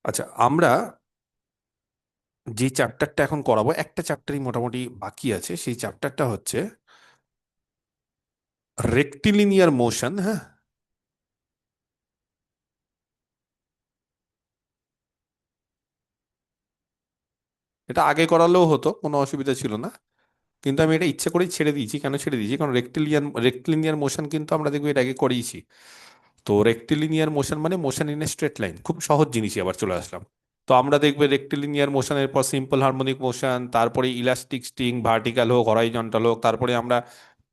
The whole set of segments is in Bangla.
আচ্ছা, আমরা যে চ্যাপ্টারটা এখন করাবো, একটা চ্যাপ্টারই মোটামুটি বাকি আছে। সেই চ্যাপ্টারটা হচ্ছে রেক্টিলিনিয়ার মোশন। হ্যাঁ, এটা আগে করালেও হতো, কোনো অসুবিধা ছিল না, কিন্তু আমি এটা ইচ্ছে করেই ছেড়ে দিয়েছি। কেন ছেড়ে দিয়েছি? কারণ রেক্টিলিনিয়ার মোশন কিন্তু আমরা দেখবো এটা আগে করিয়েছি। তো রেক্টিলিনিয়ার মোশন মানে motion in a straight line, খুব সহজ জিনিসই আবার চলে আসলাম। তো আমরা দেখবে রেক্টিলিনিয়ার মোশনের পর সিম্পল হারমোনিক মোশন, তারপরে ইলাস্টিক স্টিং, ভার্টিক্যাল হোক হরাইজন্টাল হোক, তারপরে আমরা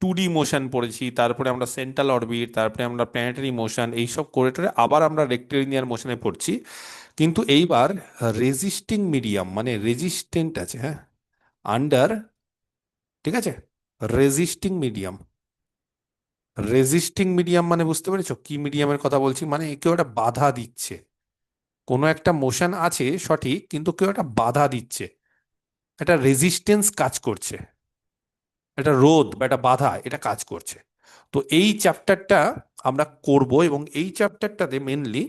2D মোশন পড়েছি, তারপরে আমরা সেন্ট্রাল অরবিট, তারপরে আমরা প্ল্যানেটারি মোশন, এইসব করে টোরে আবার আমরা রেক্টিলিনিয়ার মোশনে পড়ছি। কিন্তু এইবার রেজিস্টিং মিডিয়াম মানে রেজিস্ট্যান্ট আছে, হ্যাঁ, আন্ডার, ঠিক আছে, রেজিস্টিং মিডিয়াম। রেজিস্টিং মিডিয়াম মানে বুঝতে পেরেছো কি মিডিয়ামের কথা বলছি? মানে কেউ একটা বাধা দিচ্ছে, কোনো একটা মোশন আছে সঠিক, কিন্তু কেউ একটা বাধা দিচ্ছে, একটা রেজিস্টেন্স কাজ করছে, একটা রোধ বা একটা বাধা এটা কাজ করছে। তো এই চ্যাপ্টারটা আমরা করব, এবং এই চ্যাপ্টারটাতে মেনলি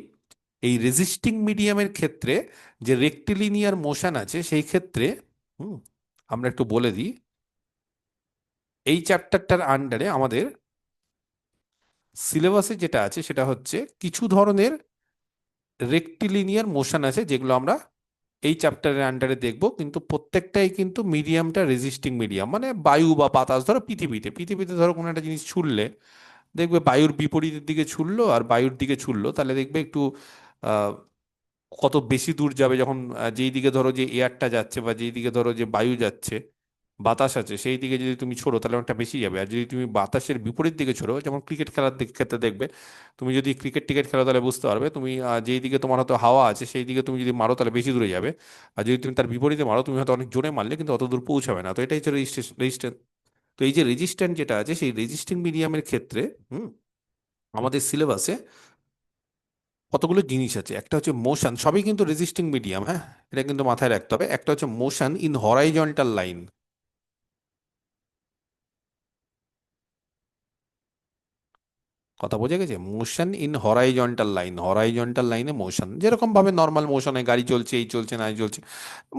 এই রেজিস্টিং মিডিয়ামের ক্ষেত্রে যে রেক্টিলিনিয়ার মোশন আছে সেই ক্ষেত্রে, হুম, আমরা একটু বলে দিই। এই চ্যাপ্টারটার আন্ডারে আমাদের সিলেবাসে যেটা আছে সেটা হচ্ছে কিছু ধরনের রেক্টিলিনিয়ার মোশন আছে যেগুলো আমরা এই চ্যাপ্টারের আন্ডারে দেখব, কিন্তু প্রত্যেকটাই কিন্তু মিডিয়ামটা রেজিস্টিং মিডিয়াম। মানে বায়ু বা বাতাস, ধরো পৃথিবীতে পৃথিবীতে ধরো কোনো একটা জিনিস ছুড়লে দেখবে বায়ুর বিপরীতের দিকে ছুড়লো আর বায়ুর দিকে ছুড়লো, তাহলে দেখবে একটু আহ, কত বেশি দূর যাবে। যখন যেই দিকে ধরো যে এয়ারটা যাচ্ছে বা যেই দিকে ধরো যে বায়ু যাচ্ছে, বাতাস আছে, সেই দিকে যদি তুমি ছোড়ো তাহলে অনেকটা বেশি যাবে। আর যদি তুমি বাতাসের বিপরীত দিকে ছোড়ো, যেমন ক্রিকেট খেলার ক্ষেত্রে দেখবে, তুমি যদি ক্রিকেট টিকেট খেলো তাহলে বুঝতে পারবে, তুমি যেই দিকে তোমার হয়তো হাওয়া আছে সেই দিকে তুমি যদি মারো তাহলে বেশি দূরে যাবে। আর যদি তুমি তার বিপরীতে মারো, তুমি হয়তো অনেক জোরে মারলে কিন্তু অত দূর পৌঁছাবে না। তো এটাই হচ্ছে রেজিস্ট্যান্স। তো এই যে রেজিস্ট্যান্ট যেটা আছে সেই রেজিস্টিং মিডিয়ামের ক্ষেত্রে, হুম, আমাদের সিলেবাসে কতগুলো জিনিস আছে। একটা হচ্ছে মোশন, সবই কিন্তু রেজিস্টিং মিডিয়াম, হ্যাঁ, এটা কিন্তু মাথায় রাখতে হবে। একটা হচ্ছে মোশন ইন হরাইজন্টাল লাইন। কথা বোঝা গেছে? Motion in horizontal line, horizontal লাইনে মোশন, যেরকম ভাবে নর্মাল মোশনে গাড়ি চলছে, এই চলছে না এই চলছে,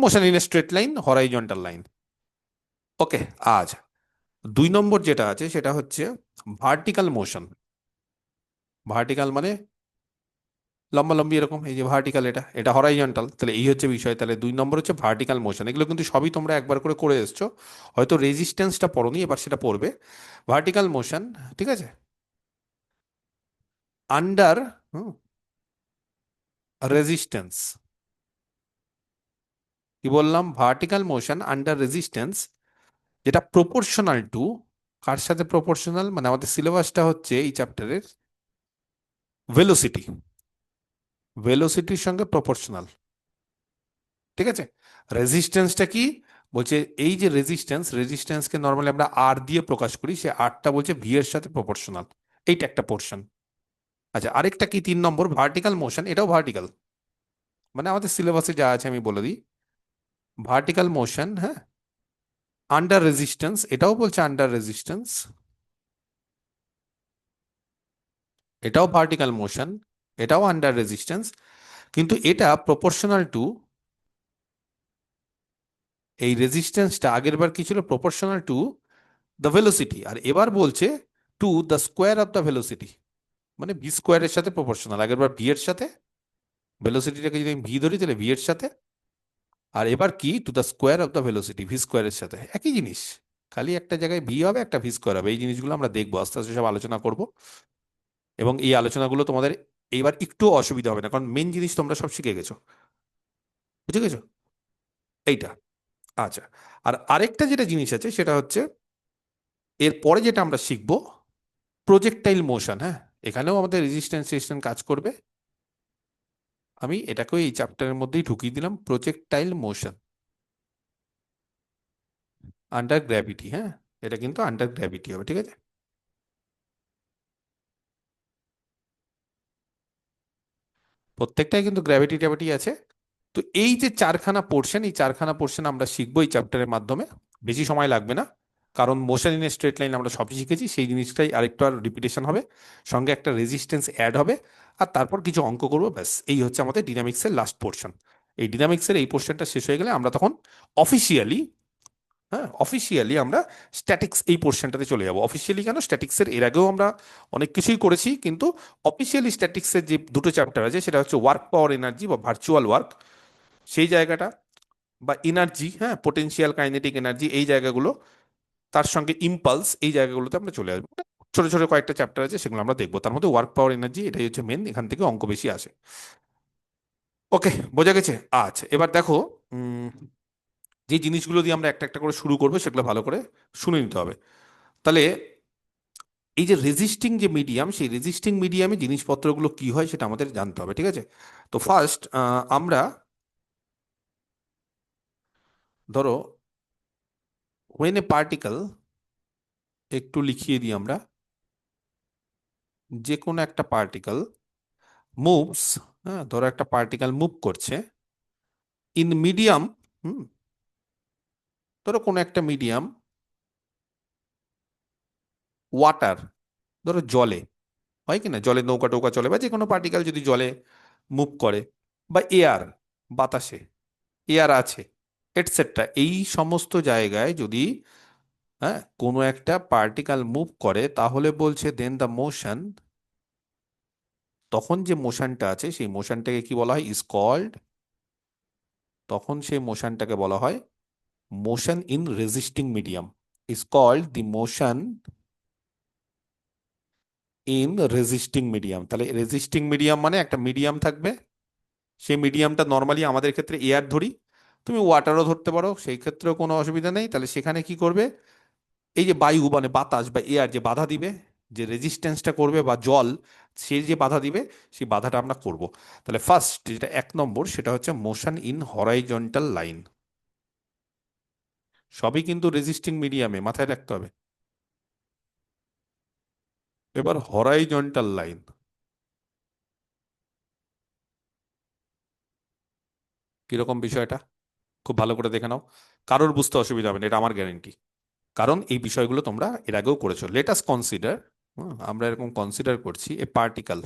motion in straight line, horizontal line. Okay. আজ 2 নম্বর যেটা আছে সেটা হচ্ছে ভার্টিক্যাল মোশন। ভার্টিক্যাল মানে লম্বা লম্বি এরকম, এই যে ভার্টিক্যাল, এটা এটা হরাইজন্টাল, তাহলে এই হচ্ছে বিষয়। তাহলে 2 নম্বর হচ্ছে ভার্টিক্যাল মোশন। এগুলো কিন্তু সবই তোমরা একবার করে করে এসছো, হয়তো রেজিস্ট্যান্সটা পড়োনি, এবার সেটা পড়বে। ভার্টিক্যাল মোশন, ঠিক আছে, আন্ডার রেজিস্ট্যান্স। কি বললাম? ভার্টিক্যাল মোশন আন্ডার রেজিস্ট্যান্স, যেটা প্রপোর্শনাল টু, কার সাথে প্রপোর্শনাল? মানে আমাদের সিলেবাসটা হচ্ছে এই চ্যাপ্টারের ভেলোসিটি, ভেলোসিটির সঙ্গে প্রপোর্শনাল, ঠিক আছে। রেজিস্ট্যান্সটা কি বলছে? এই যে রেজিস্ট্যান্স, রেজিস্ট্যান্সকে নর্মালি আমরা আর দিয়ে প্রকাশ করি, সে আরটা বলছে ভি এর সাথে প্রপোর্শনাল। এইটা একটা পোর্শন। আচ্ছা, আরেকটা কি 3 নম্বর, ভার্টিক্যাল মোশন, এটাও ভার্টিক্যাল। মানে আমাদের সিলেবাসে যা আছে আমি বলে দিই। ভার্টিক্যাল মোশন, হ্যাঁ, আন্ডার রেজিস্ট্যান্স, এটাও বলছে আন্ডার রেজিস্ট্যান্স, এটাও ভার্টিক্যাল মোশন, এটাও আন্ডার রেজিস্ট্যান্স, কিন্তু এটা প্রপোর্শনাল টু এই রেজিস্ট্যান্সটা। আগের বার কি ছিল? প্রপোর্শনাল টু দ্য ভেলোসিটি, আর এবার বলছে to the square of the velocity, মানে ভি স্কোয়ারের সাথে প্রপোর্শনাল। আগের বার ভি এর সাথে, ভেলোসিটিটাকে যদি আমি ভি ধরি তাহলে ভি এর সাথে, আর এবার কি? To the square of the velocity, V স্কোয়ারের সাথে। একই জিনিস, খালি একটা জায়গায় ভি হবে, একটা ভি স্কোয়ার হবে। এই জিনিসগুলো আমরা দেখবো, আস্তে আস্তে সব আলোচনা করব। এবং এই আলোচনাগুলো তোমাদের এইবার একটু অসুবিধা হবে না, কারণ মেন জিনিস তোমরা সব শিখে গেছো, বুঝে গেছো এইটা। আচ্ছা, আর আরেকটা যেটা জিনিস আছে সেটা হচ্ছে এর পরে যেটা আমরা শিখবো, প্রজেক্টাইল মোশন। হ্যাঁ, এখানেও আমাদের রেজিস্ট্যান্স রেজিস্ট্যান্স কাজ করবে। আমি এটাকেও এই চ্যাপ্টারের মধ্যেই ঢুকিয়ে দিলাম, প্রজেক্টাইল মোশন আন্ডার গ্র্যাভিটি। হ্যাঁ, এটা কিন্তু আন্ডার গ্র্যাভিটি হবে, ঠিক আছে। প্রত্যেকটাই কিন্তু গ্র্যাভিটি ট্যাভিটি আছে। তো এই যে চারখানা পোর্শন, এই চারখানা পোর্শন আমরা শিখবো এই চ্যাপ্টারের মাধ্যমে, বেশি সময় লাগবে না। কারণ motion in a straight line আমরা সবই শিখেছি, সেই জিনিসটাই আরেকটু আর রিপিটেশন হবে, সঙ্গে একটা রেজিস্ট্যান্স অ্যাড হবে, আর তারপর কিছু অঙ্ক করবো, ব্যাস এই হচ্ছে আমাদের ডিনামিক্সের লাস্ট পোর্শন। এই ডিনামিক্সের এই পোর্শনটা শেষ হয়ে গেলে আমরা তখন অফিসিয়ালি, হ্যাঁ অফিসিয়ালি আমরা স্ট্যাটিক্স এই পোর্শনটাতে চলে যাবো। অফিসিয়ালি কেন, স্ট্যাটিক্সের এর আগেও আমরা অনেক কিছুই করেছি, কিন্তু অফিসিয়ালি স্ট্যাটিক্সের যে দুটো চ্যাপ্টার আছে সেটা হচ্ছে ওয়ার্ক পাওয়ার এনার্জি বা ভার্চুয়াল ওয়ার্ক, সেই জায়গাটা, বা এনার্জি, হ্যাঁ পোটেনশিয়াল কাইনেটিক এনার্জি, এই জায়গাগুলো, তার সঙ্গে ইম্পালস, এই জায়গাগুলোতে আমরা চলে আসবো। ছোট ছোট কয়েকটা চ্যাপ্টার আছে সেগুলো আমরা দেখবো, তার মধ্যে ওয়ার্ক পাওয়ার এনার্জি এটাই হচ্ছে মেন, এখান থেকে অঙ্ক বেশি আসে। ওকে, বোঝা গেছে। আচ্ছা এবার দেখো, উম, যে জিনিসগুলো দিয়ে আমরা একটা একটা করে শুরু করবো সেগুলো ভালো করে শুনে নিতে হবে। তাহলে এই যে রেজিস্টিং যে মিডিয়াম, সেই রেজিস্টিং মিডিয়ামে জিনিসপত্রগুলো কি হয় সেটা আমাদের জানতে হবে, ঠিক আছে? তো ফার্স্ট আমরা ধরো হোয়েন এ পার্টিকেল, একটু লিখিয়ে দিই আমরা, যে কোনো একটা পার্টিকেল মুভস, হ্যাঁ ধরো একটা পার্টিকেল মুভ করছে ইন মিডিয়াম, হুম, ধরো কোনো একটা মিডিয়াম, ওয়াটার, ধরো জলে, হয় কি না, জলে নৌকা টৌকা চলে, বা যে কোনো পার্টিকেল যদি জলে মুভ করে, বা এয়ার, বাতাসে এয়ার আছে, এটসেট্রা, এই সমস্ত জায়গায় যদি, হ্যাঁ কোনো একটা পার্টিকেল মুভ করে, তাহলে বলছে দেন দ্য মোশন, তখন যে মোশনটা আছে সেই মোশনটাকে কি বলা হয়, ইজ কল্ড, তখন সেই মোশনটাকে বলা হয় motion in resisting medium, is called the motion in resisting medium. তাহলে রেজিস্টিং মিডিয়াম মানে একটা মিডিয়াম থাকবে, সেই মিডিয়ামটা নর্মালি আমাদের ক্ষেত্রে এয়ার ধরি, তুমি ওয়াটারও ধরতে পারো, সেই ক্ষেত্রেও কোনো অসুবিধা নেই। তাহলে সেখানে কি করবে, এই যে বায়ু মানে বাতাস বা এয়ার যে বাধা দিবে, যে রেজিস্ট্যান্সটা করবে, বা জল সে যে বাধা দিবে, সেই বাধাটা আমরা করব। তাহলে ফার্স্ট যেটা 1 নম্বর, সেটা হচ্ছে মোশন ইন হরাইজন্টাল লাইন। সবই কিন্তু রেজিস্টিং মিডিয়ামে, মাথায় রাখতে হবে। এবার হরাইজন্টাল লাইন কিরকম বিষয়টা, খুব ভালো করে দেখে নাও, কারোর বুঝতে অসুবিধা হবে না, এটা আমার গ্যারেন্টি। কারণ এই বিষয়গুলো তোমরা এর আগেও করেছো। লেট আস কনসিডার, আমরা এরকম কনসিডার করছি এ পার্টিকেল,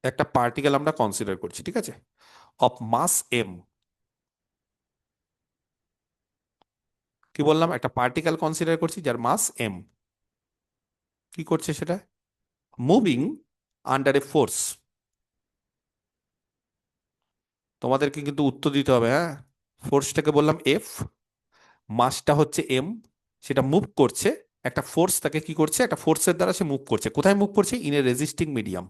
একটা পার্টিকেল আমরা কনসিডার করছি, ঠিক আছে, অফ মাস এম। কি বললাম, একটা পার্টিকেল কনসিডার করছি যার মাস এম, কি করছে সেটা, মুভিং আন্ডার এ ফোর্স। তোমাদেরকে কিন্তু উত্তর দিতে হবে, হ্যাঁ। ফোর্সটাকে বললাম এফ, মাসটা হচ্ছে এম, সেটা মুভ করছে, একটা ফোর্স তাকে কি করছে, একটা ফোর্সের দ্বারা সে মুভ করছে, কোথায় মুভ করছে, in a resisting medium,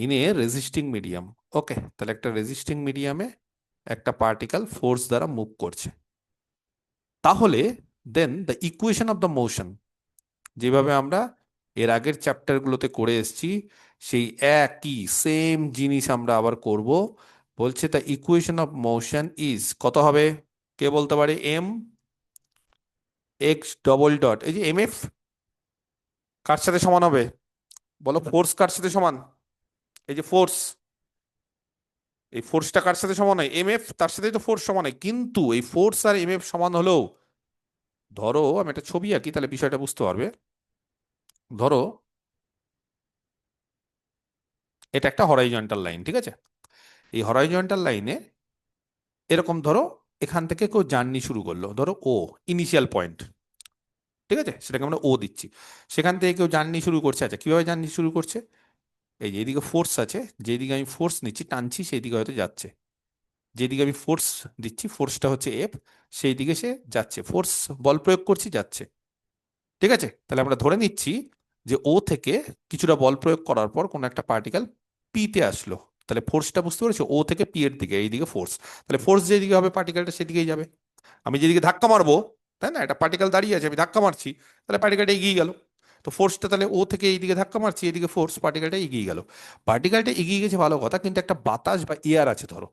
in a resisting medium. Okay, তাহলে একটা রেজিস্টিং মিডিয়ামে একটা পার্টিকেল ফোর্স দ্বারা মুভ করছে। তাহলে then the equation of the motion, যেভাবে আমরা এর আগের চ্যাপ্টারগুলোতে করে এসেছি, সেই একই সেম জিনিস আমরা আবার করব। বলছে the equation of motion is, কত হবে, কে বলতে পারে, এম এক্স ডবল ডট, এই যে এম এফ কার সাথে সমান হবে, বলো, ফোর্স কার সাথে সমান, এই যে ফোর্স, এই ফোর্সটা কার সাথে সমান হয়, এম এফ, তার সাথেই তো ফোর্স সমান হয়, কিন্তু এই ফোর্স আর এম এফ সমান হলেও, ধরো আমি একটা ছবি আঁকি তাহলে বিষয়টা বুঝতে পারবে। ধরো এটা একটা হরাইজন্টাল লাইন, ঠিক আছে, এই হরাইজন্টাল লাইনে এরকম ধরো, এখান থেকে কেউ জার্নি শুরু করলো, ধরো ও ইনিশিয়াল পয়েন্ট, ঠিক আছে, সেটাকে আমরা ও দিচ্ছি। সেখান থেকে কেউ জার্নি শুরু করছে, আচ্ছা কিভাবে জার্নি শুরু করছে, এই যে এদিকে ফোর্স আছে, যেদিকে আমি ফোর্স নিচ্ছি টানছি সেই দিকে হয়তো যাচ্ছে, যেদিকে আমি ফোর্স দিচ্ছি, ফোর্সটা হচ্ছে এফ, সেই দিকে সে যাচ্ছে, ফোর্স বল প্রয়োগ করছি, যাচ্ছে, ঠিক আছে। তাহলে আমরা ধরে নিচ্ছি যে ও থেকে কিছুটা বল প্রয়োগ করার পর কোনো একটা পার্টিকেল পি তে আসলো, তাহলে ফোর্সটা বুঝতে পেরেছো, ও থেকে পি এর দিকে, এইদিকে ফোর্স, তাহলে ফোর্স যেদিকে হবে পার্টিকেলটা সেদিকেই যাবে। আমি যেদিকে ধাক্কা মারবো, তাই না, একটা পার্টিকেল দাঁড়িয়ে আছে, আমি ধাক্কা মারছি, তাহলে পার্টিকেলটা এগিয়ে গেল। তো ফোর্সটা তাহলে ও থেকে এইদিকে ধাক্কা মারছি, এইদিকে ফোর্স, পার্টিকেলটা এগিয়ে গেল। পার্টিকেলটা এগিয়ে গেছে ভালো কথা, কিন্তু একটা বাতাস বা এয়ার আছে ধরো,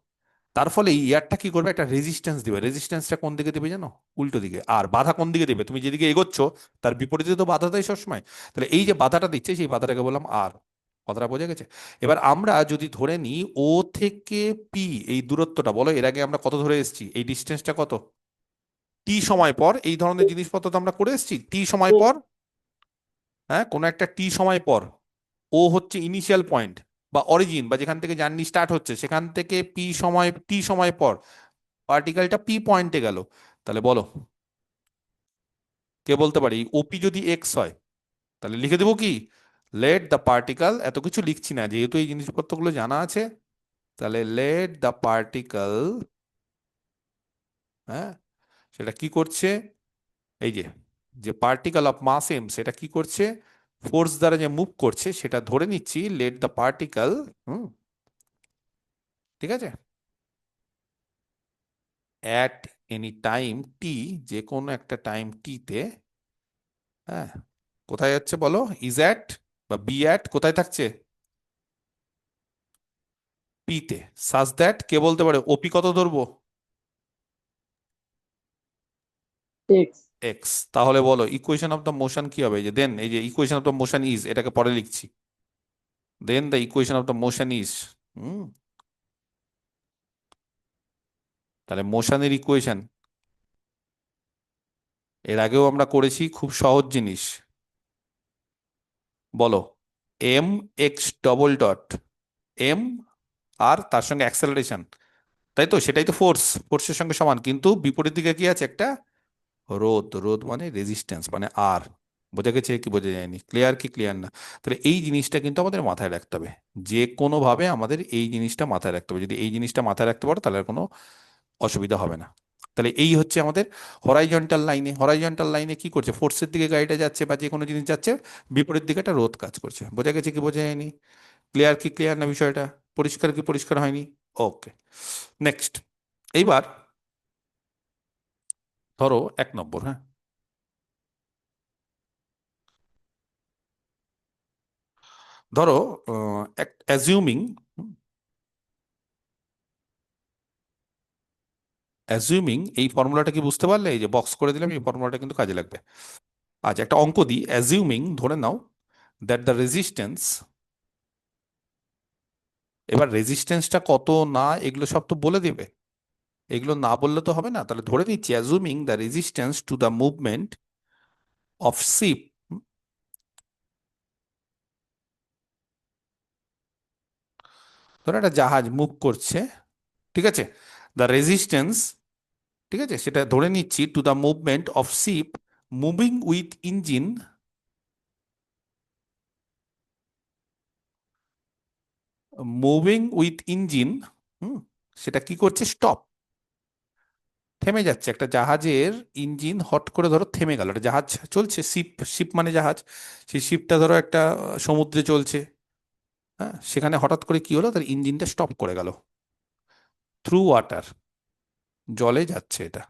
তার ফলে এই এয়ারটা কি করবে, একটা রেজিস্ট্যান্স দিবে, রেজিস্ট্যান্সটা কোন দিকে দেবে জানো, উল্টো দিকে। আর বাধা কোন দিকে দেবে, তুমি যেদিকে এগোচ্ছ তার বিপরীতে তো বাধা দেয় সবসময়, তাহলে এই যে বাধাটা দিচ্ছে সেই বাধাটাকে বললাম আর। কথাটা বোঝা গেছে? এবার আমরা যদি ধরে নিই ও থেকে পি, এই দূরত্বটা বলো, এর আগে আমরা কত ধরে এসেছি, এই ডিস্টেন্সটা কত, টি সময় পর এই ধরনের জিনিসপত্র তো আমরা করে এসেছি টি সময় পর। হ্যাঁ, কোনো একটা টি সময় পর ও হচ্ছে ইনিশিয়াল পয়েন্ট বা অরিজিন, বা যেখান থেকে জার্নি স্টার্ট হচ্ছে, সেখান থেকে পি সময়, টি সময় পর পার্টিকেলটা পি পয়েন্টে গেল। তাহলে বলো, কে বলতে পারি ওপি যদি এক্স হয়, তাহলে লিখে দেবো কি, লেট দ্য পার্টিকেল, এত কিছু লিখছি না যেহেতু এই জিনিসপত্রগুলো জানা আছে। তাহলে লেট দ্য পার্টিকেল, হ্যাঁ, সেটা কি করছে, এই যে যে পার্টিকেল অফ মাস এম সেটা কি করছে, ফোর্স দ্বারা যে মুভ করছে সেটা ধরে নিচ্ছি লেট দ্য পার্টিকেল, হুম, ঠিক আছে, অ্যাট এনি টাইম টি, যে কোনো একটা টাইম টি তে, হ্যাঁ, কোথায় যাচ্ছে বলো, ইজ অ্যাট বা বি অ্যাট কোথায় থাকছে, পি তে, সাজ দ্যাট, কে বলতে পারে ওপি কত ধরবো, এক্স। এক্স। তাহলে বলো ইকুয়েশন অফ দ্য মোশন কি হবে, এই যে দেন, এই যে equation of the motion is, এটাকে পরে লিখছি, then the equation of the motion is, hmm, তাহলে মোশনের ইকুয়েশন এর আগেও আমরা করেছি, খুব সহজ জিনিস, বলো M X double dot M, আর তার সঙ্গে অ্যাক্সেলারেশন, তাই তো, সেটাই তো ফোর্স, ফোর্সের সঙ্গে সমান, কিন্তু বিপরীত দিকে কি আছে একটা রোধ, রোধ মানে রেজিস্ট্যান্স মানে আর। বোঝা গেছে কি বোঝা যায়নি, ক্লিয়ার কি ক্লিয়ার না? তাহলে এই জিনিসটা কিন্তু আমাদের মাথায় রাখতে হবে, যে কোনো ভাবে আমাদের এই জিনিসটা মাথায় রাখতে হবে, যদি এই জিনিসটা মাথায় রাখতে পারো তাহলে আর কোনো অসুবিধা হবে না। তাহলে এই হচ্ছে আমাদের হরাইজন্টাল লাইনে, হরাইজন্টাল লাইনে কি করছে, ফোর্সের দিকে গাড়িটা যাচ্ছে বা যে কোনো জিনিস যাচ্ছে, বিপরীত দিকে একটা রোধ কাজ করছে। বোঝা গেছে কি বোঝা যায়নি? ক্লিয়ার কি ক্লিয়ার না বিষয়টা? পরিষ্কার কি পরিষ্কার হয়নি? ওকে, নেক্সট। এইবার ধরো 1 নম্বর, হ্যাঁ, ধরো অ্যাজিউমিং, অ্যাজিউমিং, এই ফর্মুলাটা কি বুঝতে পারলে, এই যে বক্স করে দিলাম, এই ফর্মুলাটা কিন্তু কাজে লাগবে। আচ্ছা, একটা অঙ্ক দিই, অ্যাজিউমিং, ধরে নাও দ্যাট দ্য রেজিস্ট্যান্স, এবার রেজিস্ট্যান্সটা কত না এগুলো সব তো বলে দেবে, এগুলো না বললে তো হবে না, তাহলে ধরে নিচ্ছি assuming the resistance to the movement of ship, ধরো একটা জাহাজ মুভ করছে, ঠিক আছে, দ্য রেজিস্ট্যান্স, ঠিক আছে, সেটা ধরে নিচ্ছি to the movement of ship moving with engine, moving with engine, hmm, সেটা কি করছে, স্টপ, থেমে যাচ্ছে, একটা জাহাজের ইঞ্জিন হট করে ধরো থেমে গেল, একটা জাহাজ চলছে, শিপ, শিপ মানে জাহাজ, সেই শিপটা ধরো একটা সমুদ্রে চলছে, হ্যাঁ, সেখানে হঠাৎ করে কি হলো, তার ইঞ্জিনটা স্টপ করে গেল, থ্রু ওয়াটার, জলে যাচ্ছে এটা,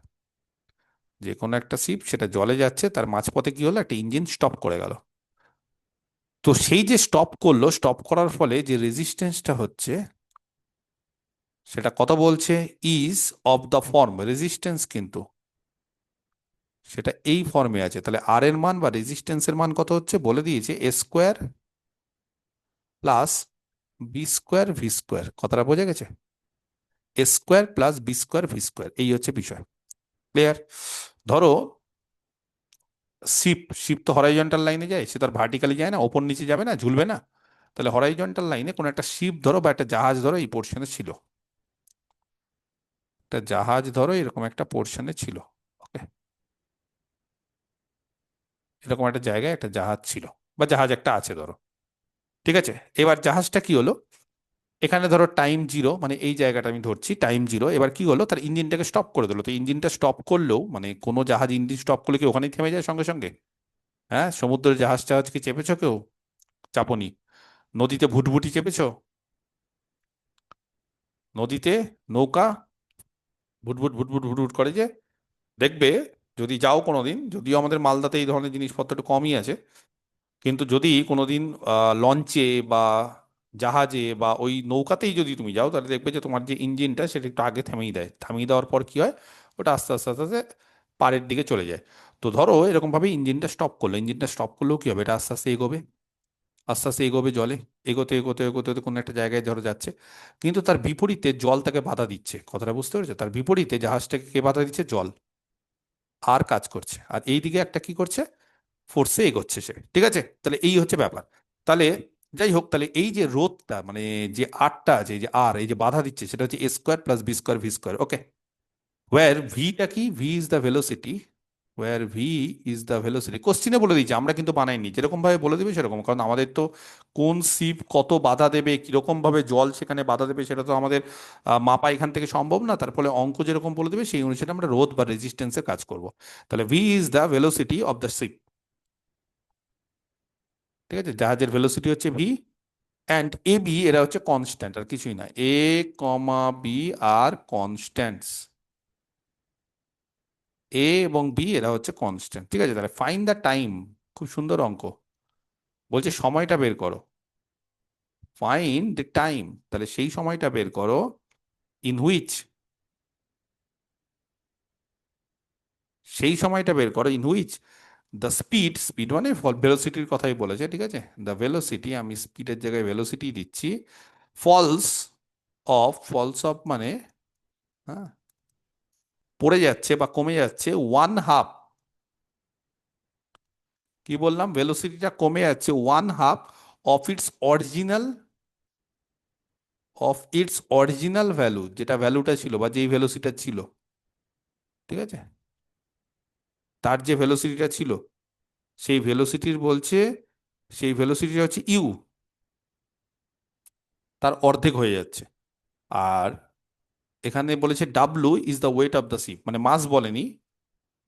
যে কোনো একটা শিপ সেটা জলে যাচ্ছে, তার মাঝপথে কি হলো, একটা ইঞ্জিন স্টপ করে গেল। তো সেই যে স্টপ করলো, স্টপ করার ফলে যে রেজিস্ট্যান্সটা হচ্ছে, সেটা কত বলছে, is of the form, resistance কিন্তু সেটা এই ফর্মে আছে, তাহলে আর এর মান বা রেজিস্ট্যান্সের মান কত হচ্ছে বলে দিয়েছে, A square plus B square V square, কথাটা বোঝা গেছে, A square plus B square V square, এই হচ্ছে বিষয়। ক্লিয়ার? ধরো শিপ, শিপ তো হরাইজন্টাল লাইনে যায়, সে তো আর ভার্টিক্যালি যায় না, ওপর নিচে যাবে না, ঝুলবে না, তাহলে হরাইজন্টাল লাইনে কোনো একটা শিপ ধরো বা একটা জাহাজ ধরো এই পোর্শনে ছিল, একটা জাহাজ ধরো এরকম একটা পোর্শনে ছিল, ওকে, এরকম একটা জায়গায় একটা জাহাজ ছিল বা জাহাজ একটা আছে ধরো, ঠিক আছে, এবার জাহাজটা কি হলো, এখানে ধরো টাইম জিরো, মানে এই জায়গাটা আমি ধরছি টাইম জিরো, এবার কি হলো, তার ইঞ্জিনটাকে স্টপ করে দিলো, তো ইঞ্জিনটা স্টপ করলেও, মানে কোনো জাহাজ ইঞ্জিন স্টপ করলে কি ওখানেই থেমে যায় সঙ্গে সঙ্গে? হ্যাঁ, সমুদ্রের জাহাজ টাহাজ কি চেপেছো কেউ? চাপনি। নদীতে ভুটভুটি চেপেছো? নদীতে নৌকা ভুটভুট ভুটভুট ভুটভুট করে যে, দেখবে, যদি যাও কোনোদিন, যদিও আমাদের মালদাতে এই ধরনের জিনিসপত্র একটু কমই আছে, কিন্তু যদি কোনোদিন লঞ্চে বা জাহাজে বা ওই নৌকাতেই যদি তুমি যাও, তাহলে দেখবে যে তোমার যে ইঞ্জিনটা সেটা একটু আগে থামিয়ে দেয়, থামিয়ে দেওয়ার পর কি হয়, ওটা আস্তে আস্তে আস্তে আস্তে পাড়ের দিকে চলে যায়। তো ধরো এরকম ভাবে ইঞ্জিনটা স্টপ করলো, ইঞ্জিনটা স্টপ করলেও কি হবে, এটা আস্তে আস্তে এগোবে, আস্তে আস্তে এগোবে জলে, এগোতে এগোতে এগোতে এগোতে কোনো একটা জায়গায় ধরো যাচ্ছে, কিন্তু তার বিপরীতে জল তাকে বাধা দিচ্ছে। কথাটা বুঝতে পেরেছো? তার বিপরীতে জাহাজটাকে কে বাধা দিচ্ছে? জল। আর কাজ করছে, আর এইদিকে একটা কি করছে? ফোর্সে এগোচ্ছে সে। ঠিক আছে, তাহলে এই হচ্ছে ব্যাপার। তাহলে যাই হোক, তাহলে এই যে রোধটা মানে যে আরটা আছে, এই যে আর, এই যে বাধা দিচ্ছে, সেটা হচ্ছে A square plus B square V square. Okay, where ভিটা কি? V is the velocity. Where V is the velocity কোশ্চিনে বলে দিয়েছে, আমরা কিন্তু বানাইনি, যেরকম ভাবে বলে দিবে সেরকম, কারণ আমাদের তো কোন শিপ কত বাধা দেবে, কিরকম ভাবে জল সেখানে বাধা দেবে, সেটা তো আমাদের মাপা এখান থেকে সম্ভব না। তার ফলে অঙ্ক যেরকম বলে দেবে সেই অনুসারে আমরা রোধ বা রেজিস্ট্যান্সের কাজ করব। তাহলে V is the velocity of the sheep. ঠিক আছে, জাহাজের ভেলোসিটি হচ্ছে ভি, অ্যান্ড এ বি এরা হচ্ছে কনস্ট্যান্ট, আর কিছুই না। এ কমা বি আর কনস্ট্যান্টস। এ এবং বি এরা হচ্ছে কনস্ট্যান্ট। ঠিক আছে, তাহলে ফাইন্ড দ্য টাইম। খুব সুন্দর অঙ্ক। বলছে সময়টা বের করো, ফাইন্ড দ্য টাইম, তাহলে সেই সময়টা বের করো ইন হুইচ, সেই সময়টা বের করো in which the speed, speed মানে ভেলোসিটির কথাই বলেছে। ঠিক আছে, দ্য ভেলোসিটি, আমি স্পিডের জায়গায় ভেলোসিটি দিচ্ছি, ফলস ফলস অফ মানে, হ্যাঁ, পড়ে যাচ্ছে বা কমে যাচ্ছে, ওয়ান হাফ। কি বললাম? ভেলোসিটিটা কমে যাচ্ছে one half of its original, value, যেটা ভ্যালুটা ছিল বা যেই ভেলোসিটিটা ছিল। ঠিক আছে, তার যে ভেলোসিটিটা ছিল, সেই ভেলোসিটির বলছে, সেই ভেলোসিটিটা হচ্ছে ইউ, তার অর্ধেক হয়ে যাচ্ছে। আর এখানে বলেছে W is the weight of the sheep, মানে মাস বলেনি,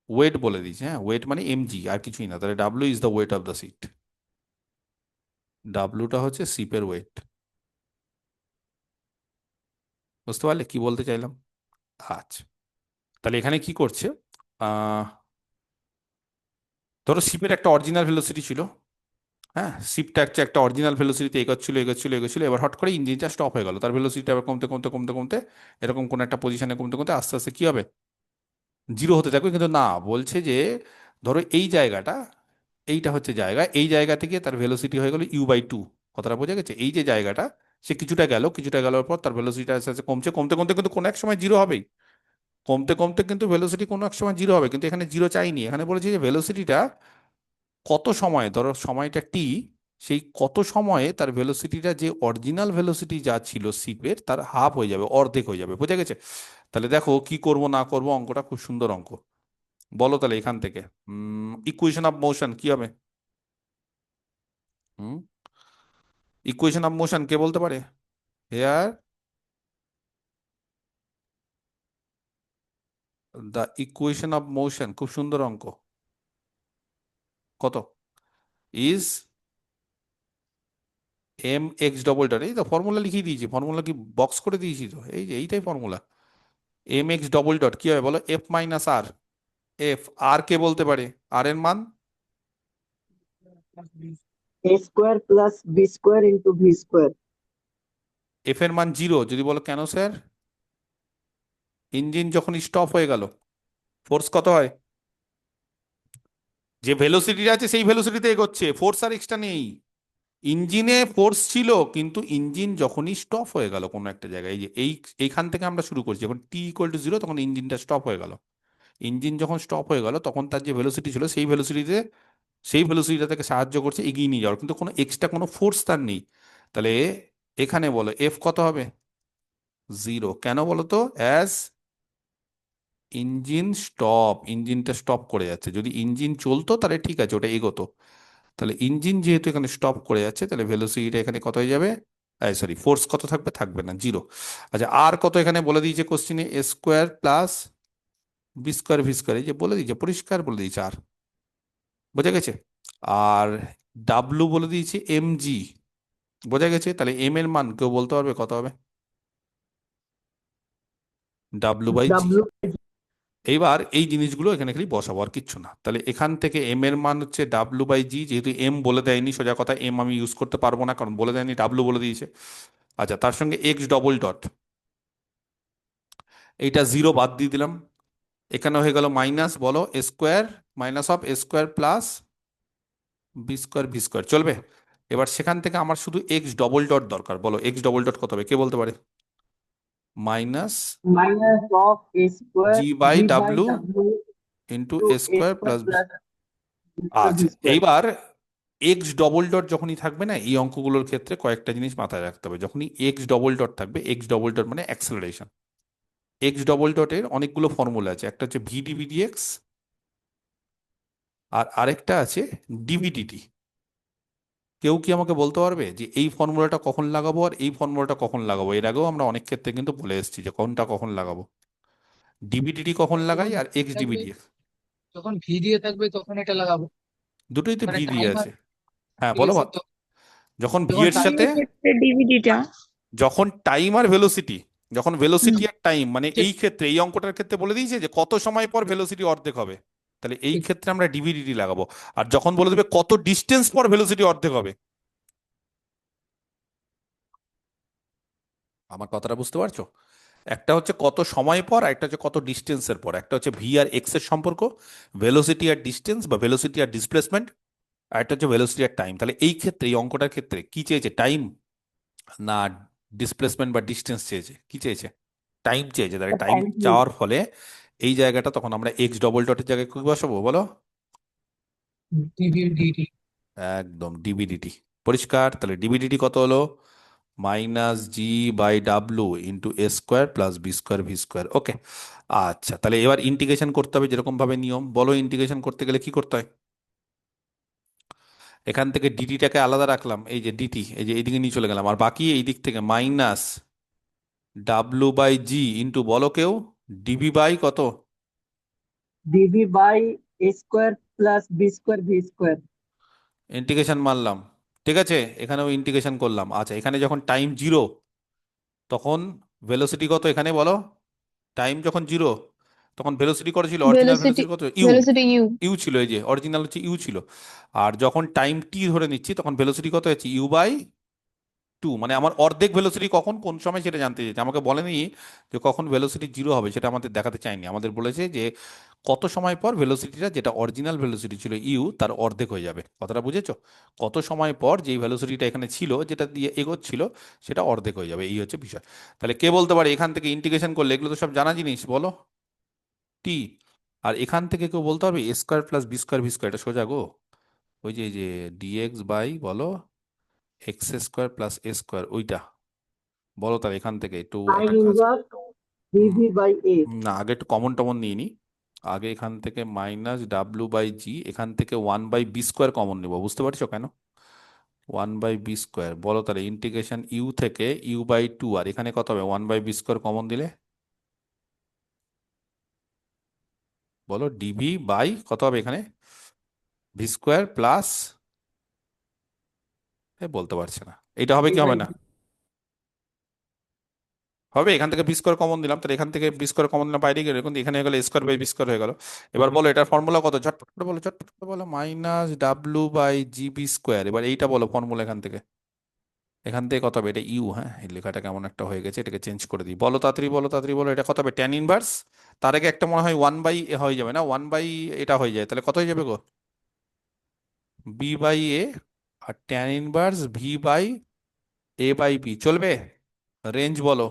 ওয়েট বলে দিয়েছে। হ্যাঁ, ওয়েট মানে এমজি, আর কিছুই না। তাহলে W is the weight of the ship, ডাব্লুটা হচ্ছে শিপের ওয়েট। বুঝতে পারলে কি বলতে চাইলাম? আচ্ছা, তাহলে এখানে কি করছে, আহ ধরো শিপের একটা অরিজিনাল ভেলোসিটি ছিল। হ্যাঁ, শিপটা একটা একটা অরিজিনাল ভেলোসিটিতে এগোচ্ছিল এগোচ্ছিল এগোচ্ছিল, এবার হট করে ইঞ্জিনটা স্টপ হয়ে গেল, তার ভেলোসিটি আবার কমতে কমতে কমতে কমতে এরকম কোন একটা পজিশনে কমতে কমতে আস্তে আস্তে কি হবে? জিরো হতে থাকবে। কিন্তু না, বলছে যে ধরো এই জায়গাটা, এইটা হচ্ছে জায়গা, এই জায়গা থেকে তার ভেলোসিটি হয়ে গেল ইউ/2। কথাটা বোঝা গেছে? এই যে জায়গাটা, সে কিছুটা গেল, কিছুটা গেলার পর তার ভেলোসিটি আস্তে আস্তে কমছে, কমতে কমতে কিন্তু কোনো এক সময় জিরো হবেই। কমতে কমতে কিন্তু ভেলোসিটি কোনো এক সময় জিরো হবে, কিন্তু এখানে জিরো চাইনি। এখানে বলেছে যে ভেলোসিটিটা কত সময়ে, ধরো সময়টা টি, সেই কত সময়ে তার ভেলোসিটিটা যে অরিজিনাল ভেলোসিটি যা ছিল শিপের, তার হাফ হয়ে যাবে, অর্ধেক হয়ে যাবে। বোঝা গেছে? তাহলে দেখো কি করব না করব, অঙ্কটা খুব সুন্দর অঙ্ক। বলো তাহলে এখান থেকে ইকুয়েশন অফ মোশন কি হবে? হুম, ইকুয়েশন অফ মোশন কে বলতে পারে? Here the equation of motion, খুব সুন্দর অঙ্ক। কত? ইজ mx ডবল ডট, এই তো ফর্মুলা লিখিয়ে দিয়েছি, ফর্মুলা কি বক্স করে দিয়েছি তো, এই যে এইটাই ফর্মুলা। mx ডবল ডট কি হবে বলো? f - r। এফ, আর কে বলতে পারে? আর এর মান? A square plus B square into V square. F এর মান জিরো, যদি বলো কেন স্যার? ইঞ্জিন যখন স্টপ হয়ে গেল, ফোর্স কত হয়? যে ভেলোসিটি আছে সেই ভেলোসিটিতে এগোচ্ছে, ফোর্স আর এক্সট্রা নেই। ইঞ্জিনে ফোর্স ছিল, কিন্তু ইঞ্জিন যখনই স্টপ হয়ে গেল কোনো একটা জায়গায়, এই যে এইখান থেকে আমরা শুরু করছি, যখন t=0 তখন ইঞ্জিনটা স্টপ হয়ে গেল। ইঞ্জিন যখন স্টপ হয়ে গেল, তখন তার যে ভেলোসিটি ছিল সেই ভেলোসিটিটা তাকে সাহায্য করছে এগিয়ে নিয়ে যাওয়ার, কিন্তু কোনো এক্সট্রা কোনো ফোর্স তার নেই। তাহলে এখানে বলো এফ কত হবে? জিরো। কেন বলো তো? অ্যাজ ইঞ্জিন স্টপ, ইঞ্জিনটা স্টপ করে যাচ্ছে। যদি ইঞ্জিন চলতো তাহলে ঠিক আছে, ওটা এগোতো। তাহলে ইঞ্জিন যেহেতু এখানে স্টপ করে যাচ্ছে, তাহলে ভেলোসিটিটা এখানে কত হয়ে যাবে? সরি, ফোর্স কত থাকবে? থাকবে না, জিরো। আচ্ছা, আর কত এখানে বলে দিয়েছে কোশ্চিনে? A square plus B square V square, এই যে বলে দিয়েছে, পরিষ্কার বলে দিয়েছে আর। বোঝা গেছে? আর ডাব্লু বলে দিয়েছে mg। বোঝা গেছে? তাহলে এম এর মান কেউ বলতে পারবে কত হবে? W/g। W. এইবার এই জিনিসগুলো এখানে খালি বসাবো, আর কিচ্ছু না। তাহলে এখান থেকে এম এর মান হচ্ছে W/g, যেহেতু এম বলে দেয়নি, সোজা কথা এম আমি ইউজ করতে পারবো না, কারণ বলে দেয়নি, ডাব্লু বলে দিয়েছে। আচ্ছা, তার সঙ্গে x ডবল ডট, এইটা জিরো বাদ দিয়ে দিলাম। এখানে হয়ে গেল মাইনাস, বলো square, minus of square plus B square V square, চলবে? এবার সেখান থেকে আমার শুধু এক্স ডবল ডট দরকার, বলো এক্স ডবল ডট কত হবে, কে বলতে পারে? Minus minus of a G square by g by W w into to A a square square plus B. plus b square আচ্ছা, b square. এইবার এক্স ডবল ডট যখনই থাকবে না, এই অঙ্কগুলোর ক্ষেত্রে কয়েকটা জিনিস মাথায় রাখতে হবে। যখনই এক্স ডবল ডট থাকবে, এক্স ডবল ডট মানে অ্যাক্সেলারেশন। এক্স ডবল ডটের অনেকগুলো ফর্মুলা আছে, একটা হচ্ছে ভি ডিভি ডিএক্স, আর আরেকটা আছে ডিভিডিটি। কেউ কি আমাকে বলতে পারবে যে এই ফর্মুলাটা কখন লাগাবো আর এই ফর্মুলাটা কখন লাগাবো? এর আগেও আমরা অনেক ক্ষেত্রে কিন্তু বলে এসেছি যে কোনটা কখন লাগাবো, ডিভিডিটি কখন লাগাই যখন আর এক্স থাকবে, ডিভিডিএক্স। যখন ভি দিয়ে থাকবে তখন এটা লাগাবো। দুটোই তো মানে ভি দিয়ে টাইমার, আছে। হ্যাঁ ঠিক বলো আছে তো। যখন ভি যখন এর টাইম সাথে, ক্ষেত্রে ডিভিডিটা যখন টাইম আর ভেলোসিটি, যখন ভেলোসিটি আর টাইম, মানে ঠিক এই ক্ষেত্রে এই অঙ্কটার ক্ষেত্রে বলে দিয়েছে যে কত সময় পর ভেলোসিটি অর্ধেক হবে, তাহলে এই ঠিক। ক্ষেত্রে আমরা ডিভিডিটি লাগাবো। আর যখন বলে দেবে কত ডিস্টেন্স পর ভেলোসিটি অর্ধেক হবে, আমার কথাটা বুঝতে পারছো? একটা হচ্ছে কত সময় পর, আর একটা হচ্ছে কত ডিস্টেন্সের পর। একটা হচ্ছে ভি আর এক্স এর সম্পর্ক, ভেলোসিটি আর ডিস্টেন্স বা ভেলোসিটি আর ডিসপ্লেসমেন্ট, আর একটা হচ্ছে ভেলোসিটি আর টাইম। তাহলে এই ক্ষেত্রে এই অঙ্কটার ক্ষেত্রে কি চেয়েছে, টাইম না ডিসপ্লেসমেন্ট বা ডিস্টেন্স চেয়েছে? কি চেয়েছে? টাইম চেয়েছে। তাহলে The টাইম time is চাওয়ার ফলে এই জায়গাটা তখন আমরা এক্স ডবল ডটের জায়গায় কি বসাবো বলো? D V D T. একদম ডিভিডিটি। পরিষ্কার? তাহলে ডিভিডিটি কত হলো? Minus G by W into A square plus B square V square. Okay, আচ্ছা তাহলে এবার ইন্টিগ্রেশন করতে হবে যেরকম ভাবে নিয়ম। বলো ইন্টিগ্রেশন করতে গেলে কি করতে হয়? এখান থেকে ডিটিটাকে আলাদা রাখলাম, এই যে ডিটি, এই যে এইদিকে নিয়ে চলে গেলাম, আর বাকি এই দিক থেকে minus W by G into, বলো কেউ, ডিভি বাই কত? dv by a square plus b square v square. Integration মারলাম, ঠিক আছে, এখানেও ইন্টিগ্রেশন করলাম। আচ্ছা, এখানে যখন টাইম জিরো তখন ভেলোসিটি কত এখানে বলো? টাইম যখন জিরো তখন ভেলোসিটি কত ছিল? অরিজিনাল ভেলোসিটি ভেলোসিটি কত? ইউ। ভেলোসিটি ইউ ইউ ছিল, এই যে অরিজিনাল হচ্ছে ইউ ছিল। আর যখন টাইম টি ধরে নিচ্ছি তখন ভেলোসিটি কত হচ্ছে? U by two. মানে আমার অর্ধেক ভেলোসিটি কখন কোন সময় সেটা জানতে চাইছে, আমাকে বলেনি যে কখন ভেলোসিটি জিরো হবে, সেটা আমাদের দেখাতে চাইনি। আমাদের বলেছে যে কত সময় পর ভেলোসিটিটা, যেটা অরিজিনাল ভেলোসিটি ছিল ইউ, তার অর্ধেক হয়ে যাবে। কথাটা বুঝেছো? কত সময় পর যেই ভেলোসিটিটা এখানে ছিল, যেটা দিয়ে এগোচ্ছিল, সেটা অর্ধেক হয়ে যাবে, এই হচ্ছে বিষয়। তাহলে কে বলতে পারে এখান থেকে ইন্টিগ্রেশন করলে, এগুলো তো সব জানা জিনিস, বলো টি। আর এখান থেকে কেউ বলতে পারবে A square plus B square V square, এটা সোজা গো। ওই যে এই যে ডিএক্স বাই বলো X square plus A square, ওইটা বলো। তাহলে এখান থেকে একটু Sin একটা কাজ, inverse um, dv by a. না আগে একটু কমন টমন নিয়ে নি। আগে এখান থেকে মাইনাস ডাব্লু বাই জি, এখান থেকে one by B square common নেবো। বুঝতে পারছো কেন? ওয়ান বাই বি স্কোয়ার, বলো তাহলে ইন্টিগ্রেশন ইউ থেকে ইউ বাই টু, আর এখানে কত হবে? One by B square common দিলে বলো ডিভি বাই কত হবে এখানে? ভি স্কোয়ার প্লাস, বলতে পারছে না, এটা হবে a কি by হবে না? b. হবে। এখান থেকে বি স্কোয়ার কমন দিলাম, তাহলে এখান থেকে বি স্কোয়ার কমন দিলাম, বাইরে গেলে কিন্তু এখানে হয়ে গেল স্কোয়ার বাই বি স্কোয়ার হয়ে গেল। এবার বলো এটার ফর্মুলা কত? ঝটপট করে বলো, ঝটপট করে বলো। Minus W by G B square. এবার এইটা বলো ফর্মুলা এখান থেকে, এখান থেকে কত হবে? এটা ইউ, হ্যাঁ এই লেখাটা কেমন একটা হয়ে গেছে, এটাকে চেঞ্জ করে দিই। বলো তাড়াতাড়ি, বলো তাড়াতাড়ি বলো, এটা কত হবে? ট্যান ইনভার্স, তার আগে একটা মনে হয় ওয়ান বাই হয়ে যাবে না, ওয়ান বাই এটা হয়ে যায়, তাহলে কত হয়ে যাবে গো? বি বাই এ, আর tan inverse V by A by B, চলবে? রেঞ্জ বলো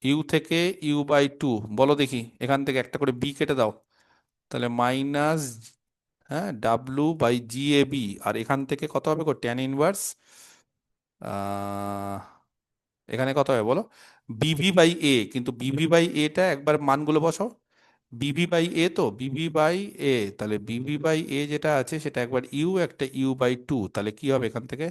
ইউ থেকে ইউ বাই টু, বলো দেখি এখান থেকে একটা করে বি কেটে দাও, তাহলে মাইনাস, হ্যাঁ W by G A B, আর এখান থেকে কত হবে গো? ট্যান ইনভার্স এখানে কত হবে বলো? বিভি বাই এ, কিন্তু বিভি বাই এটা একবার মানগুলো বসাও। বিভি বাই এ, তো বিভি বাই এ, তাহলে বিভি বাই এ যেটা আছে সেটা একবার ইউ, একটা ইউ বাই টু, তাহলে কি হবে এখান থেকে?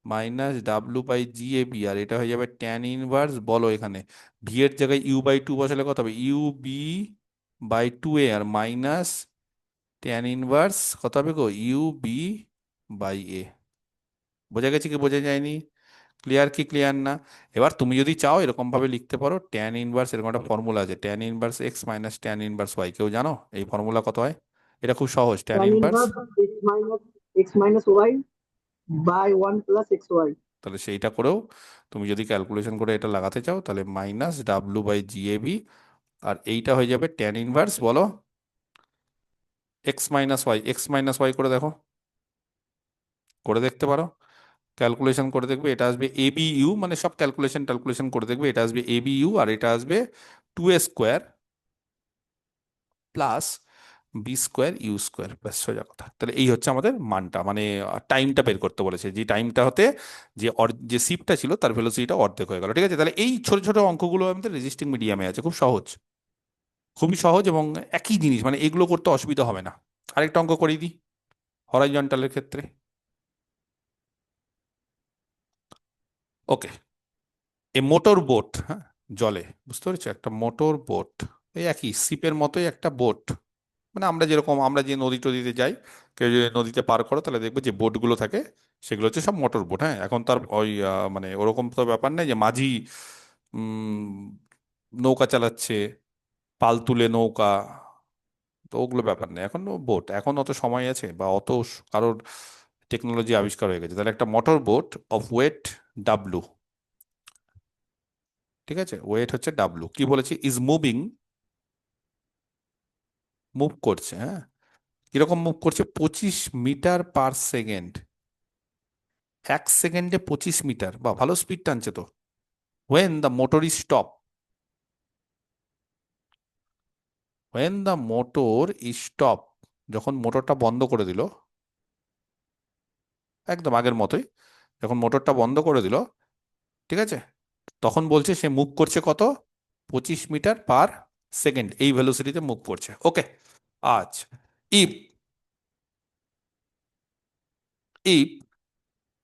Minus W by G A B, আর এটা হয়ে যাবে ট্যান ইনভার্স, বলো এখানে ভি এর জায়গায় ইউ বাই টু বসালে কত হবে? U B by two A, আর মাইনাস ট্যান ইনভার্স কত হবে গো? U B by A. বোঝা গেছে কি বোঝা যায়নি? ক্লিয়ার কি ক্লিয়ার না? এবার তুমি যদি চাও এরকম ভাবে লিখতে পারো, ট্যান ইনভার্স, এরকম একটা ফর্মুলা আছে, tan inverse X minus tan inverse Y. কেউ জানো এই ফর্মুলা কত হয়? এটা খুব সহজ, tan Tan inverse. inverse x minus y by 1 plus xy. তাহলে সেইটা করেও তুমি যদি ক্যালকুলেশন করে এটা লাগাতে চাও, তাহলে মাইনাস ডাব্লু বাই জিএবি, আর এইটা হয়ে যাবে ট্যান ইনভার্স বলো X minus Y. X minus Y করে দেখো, করে দেখতে পারো, ক্যালকুলেশন করে দেখবে, এটা আসবে ABU, মানে সব ক্যালকুলেশন করে দেখবে, এটা আসবে ABU আর এটা আসবে 2A² প্লাস B² U², ব্যাস সোজা কথা। তাহলে এই হচ্ছে আমাদের মানটা, মানে টাইমটা বের করতে বলেছে, যে টাইমটা হতে যে শিপটা ছিল তার ভেলোসিটিটা অর্ধেক হয়ে গেল। ঠিক আছে, তাহলে এই ছোট ছোট অঙ্কগুলো আমাদের রেজিস্টিং মিডিয়ামে আছে, খুব সহজ, খুবই সহজ, এবং একই জিনিস, মানে এগুলো করতে অসুবিধা হবে না। আরেকটা অঙ্ক করিয়ে দিই হরাইজন্টালের ক্ষেত্রে। ওকে, এ মোটর বোট, হ্যাঁ, জলে, বুঝতে পেরেছো, একটা মোটর বোট, এই একই শিপের মতোই একটা বোট, মানে আমরা যে নদী টদীতে যাই, কেউ যদি নদীতে পার করো তাহলে দেখবে যে বোটগুলো থাকে, সেগুলো হচ্ছে সব মোটর বোট। হ্যাঁ, এখন তার ওই মানে ওরকম তো ব্যাপার নেই যে মাঝি নৌকা চালাচ্ছে, পাল তুলে নৌকা, তো ওগুলো ব্যাপার নেই, এখন বোট, এখন অত সময় আছে বা অত কারোর টেকনোলজি আবিষ্কার হয়ে গেছে। তাহলে একটা motor boat of weight W, ঠিক আছে, ওয়েট হচ্ছে W, কি বলেছি, ইজ মুভিং, মুভ করছে, হ্যাঁ, কিরকম মুভ করছে, 25 মিটার পার সেকেন্ড, 1 সেকেন্ডে 25 মিটার, বা ভালো স্পিড টানছে তো। When the motor is stop, when the motor is stop, যখন মোটরটা বন্ধ করে দিল, একদম আগের মতোই, যখন মোটরটা বন্ধ করে দিল, ঠিক আছে, তখন বলছে সে মুভ করছে কত, 25 মিটার পার সেকেন্ড, এই ভেলোসিটিতে মুভ করছে। ওকে, আচ্ছা, if if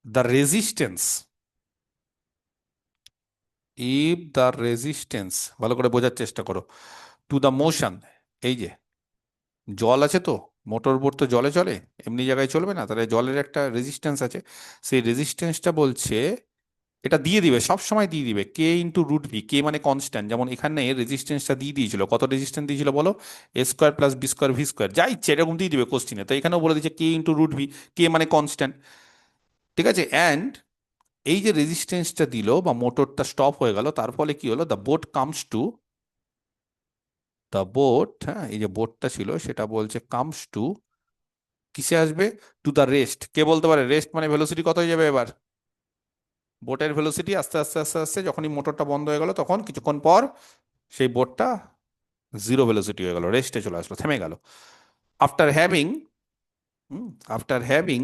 the resistance, if the resistance, ভালো করে বোঝার চেষ্টা করো, টু দ্য মোশন, এই যে জল আছে তো, মোটর বোট তো জলে চলে, এমনি জায়গায় চলবে না, তাহলে জলের একটা রেজিস্ট্যান্স আছে, সেই রেজিস্ট্যান্সটা বলছে, এটা দিয়ে দিবে, সব সময় দিয়ে দিবে K × √V, কে মানে কনস্ট্যান্ট, যেমন এখানে রেজিস্ট্যান্সটা দিয়ে দিয়েছিল, কত রেজিস্ট্যান্স দিয়েছিল বলো, A² + B² V², যা ইচ্ছে এরকম দিয়ে দিবে কোশ্চিনে, তো এখানেও বলে দিচ্ছে K × √V, কে মানে কনস্ট্যান্ট, ঠিক আছে, অ্যান্ড এই যে রেজিস্ট্যান্সটা দিল বা মোটরটা স্টপ হয়ে গেল, তার ফলে কি হলো, দ্য বোট, হ্যাঁ, এই যে বোটটা ছিল সেটা বলছে কামস টু, কিসে আসবে, টু দ্য রেস্ট, কে বলতে পারে, রেস্ট মানে ভেলোসিটি কত হয়ে যাবে এবার, বোটের ভেলোসিটি আস্তে আস্তে আস্তে আস্তে, যখনই মোটরটা বন্ধ হয়ে গেল তখন কিছুক্ষণ পর সেই বোটটা জিরো ভেলোসিটি হয়ে গেল, রেস্টে চলে আসলো, থেমে গেল। আফটার হ্যাভিং, আফটার হ্যাভিং,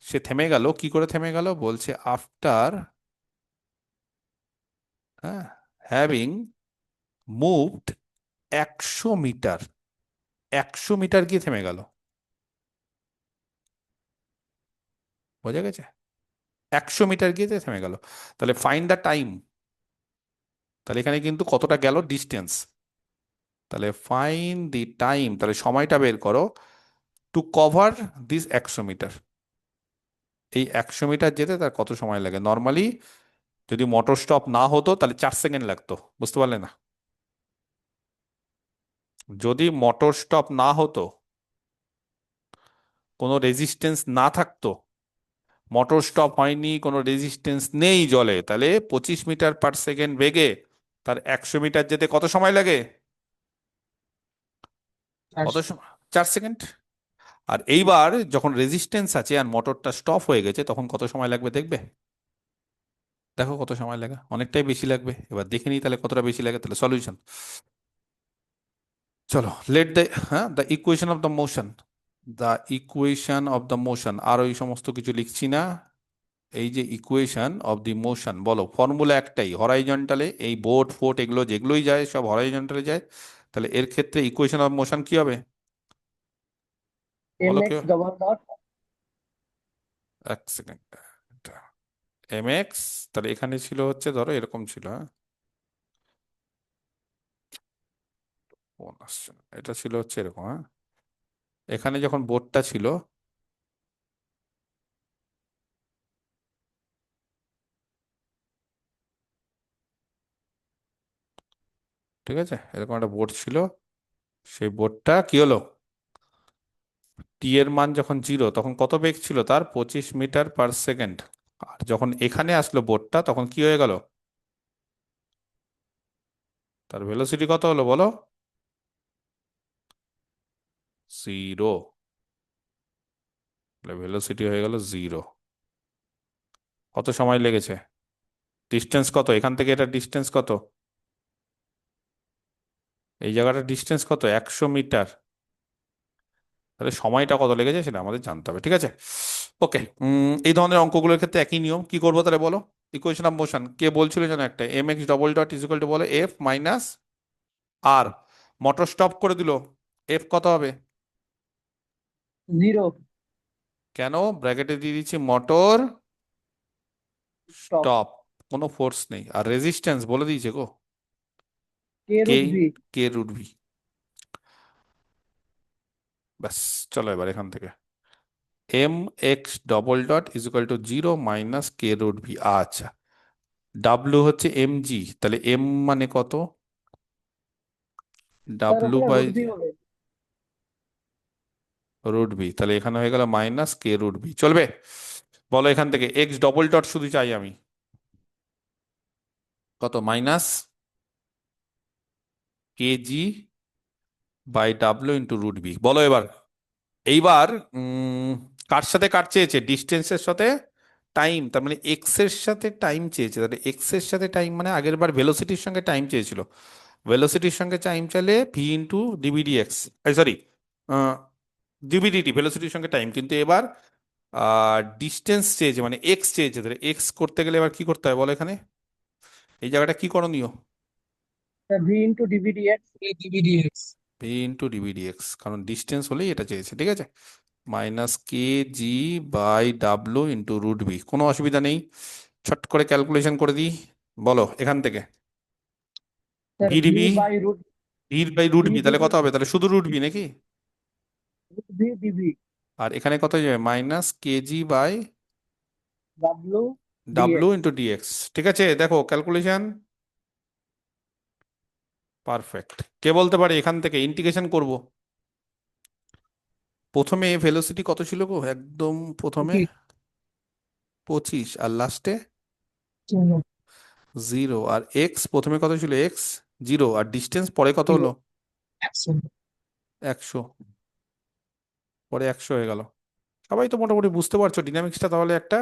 সে থেমে গেল, কি করে থেমে গেল, বলছে আফটার, হ্যাঁ, হ্যাভিং মুভড 100 মিটার, 100 মিটার গিয়ে থেমে গেল, বোঝা গেছে, 100 মিটার গিয়ে থেমে গেল। তাহলে ফাইন্ড দ্য টাইম, তাহলে এখানে কিন্তু কতটা গেল ডিস্টেন্স, তাহলে ফাইন্ড দি টাইম, তাহলে সময়টা বের করো, টু কভার দিস 100 মিটার, এই 100 মিটার যেতে তার কত সময় লাগে, নর্মালি যদি মোটর স্টপ না হতো তাহলে 4 সেকেন্ড লাগতো, বুঝতে পারলে না, যদি মোটর স্টপ না হতো, কোনো রেজিস্টেন্স না থাকতো, মোটর স্টপ হয়নি, কোনো রেজিস্টেন্স নেই জলে, তাহলে 25 মিটার পার সেকেন্ড বেগে তার 100 মিটার যেতে কত সময় লাগে, চার কত সময়, 4 সেকেন্ড। আর এইবার যখন রেজিস্টেন্স আছে আর মোটরটা স্টপ হয়ে গেছে তখন কত সময় লাগবে দেখবে, দেখো কত সময় লাগে, অনেকটাই বেশি লাগবে। এবার দেখে নিই তাহলে কতটা বেশি লাগে, তাহলে সলিউশন, চলো, লেট দ্য, হ্যাঁ, the equation of the motion, the equation of the motion, আর ওই সমস্ত কিছু লিখছি না, এই যে ইকুয়েশন অফ দি মোশন, বলো, ফর্মুলা একটাই, হরাইজন্টালে এই বোট ফোট এগুলো যেগুলোই যায় সব হরাইজন্টালে যায়, তাহলে এর ক্ষেত্রে ইকুয়েশন অফ মোশন কি হবে, বলো কেউ, mx double dot, 1 second, MX, তাহলে এখানে ছিল হচ্ছে, ধরো এরকম ছিল, হ্যাঁ, কোন আসছে না, এটা ছিল হচ্ছে এরকম, হ্যাঁ, এখানে যখন বোটটা ছিল, ঠিক আছে, এরকম একটা বোট ছিল, সেই বোটটা কি হলো, টি এর মান যখন 0 তখন কত বেগ ছিল তার, 25 মিটার পার সেকেন্ড, আর যখন এখানে আসলো বোটটা তখন কি হয়ে গেল, তার ভেলোসিটি কত হলো বলো, 0, তাহলে ভেলোসিটি হয়ে গেল 0। কত সময় লেগেছে? ডিস্টেন্স কত এখান থেকে? এটা ডিস্টেন্স কত? এই জায়গাটা ডিস্টেন্স কত? 100 মিটার। তাহলে সময়টা কত লেগেছে সেটা আমাদের জানতে হবে, ঠিক আছে? ওকে। এই ধরনের অঙ্কগুলোর ক্ষেত্রে একই নিয়ম। কি করবো তাহলে বলো? ইকুয়েশন অফ মোশন কে বলছিল যেন একটা, M X double dot is equal to বলে F minus R. Motor stop করে দিল, এফ কত হবে? 0 কেন? ব্র্যাকেটে দিয়ে দিচ্ছি মোটর স্টপ স্টপ, কোনো ফোর্স নেই। আর রেজিস্ট্যান্স বলে দিয়েছে গো, K K, root V. K root V. ব্যাস, চলো এবার এখান থেকে M X double dot is equal to 0 - K root V. আচ্ছা, ডাব্লু হচ্ছে এম জি, তাহলে এম মানে কত? তার ডাব্লু উপরে বাই রুট ভি হবে। রুট ভি, তাহলে এখানে হয়ে গেল -কে রুট ভি। চলবে? বলো এখান থেকে এক্স ডবল ডট শুধু চাই আমি, কত? -কে G by W into root V. বলো এবার। এইবার কার সাথে কার চেয়েছে? ডিস্টেন্সের সাথে টাইম, তার মানে এক্স এর সাথে টাইম চেয়েছে। তাহলে এক্স এর সাথে টাইম মানে আগের বার ভেলোসিটির সঙ্গে টাইম চেয়েছিল, ভেলোসিটির সঙ্গে টাইম চাইলে V into DBD X, sorry DBDT, ভেলোসিটির সঙ্গে টাইম। কিন্তু এবার ডিস্টেন্স চেয়েছে মানে এক্স চেয়েছে, তাহলে এক্স করতে গেলে এবার কি করতে হয় বলো এখানে? এই জায়গাটা কি করণীয়? V into D V D X. এ D V D X. V into DBD X, কারণ ডিস্টেন্স হলেই এটা চেয়েছে, ঠিক আছে? -কে G by W into root V, কোনো অসুবিধা নেই। ছট করে ক্যালকুলেশন করে দিই। বলো এখান থেকে sir V V DV, by root V by root V V, তাহলে ডিভি কত হবে? তাহলে শুধু রুট ভি নাকি? রুট ভি ডিভি আর এখানে কত যাবে? -K G by W W DX. Into DX. ঠিক আছে, দেখো ক্যালকুলেশন পারফেক্ট। কে বলতে পারে এখান থেকে ইন্টিগ্রেশন করব? প্রথমে ভেলোসিটি কত ছিল গো একদম প্রথমে? 25, আর লাস্টে 0। আর এক্স প্রথমে কত ছিল? এক্স 0, আর ডিস্টেন্স পরে কত হলো? 100, পরে 100 হয়ে গেল। সবাই তো মোটামুটি বুঝতে পারছো ডিনামিক্সটা, তাহলে একটা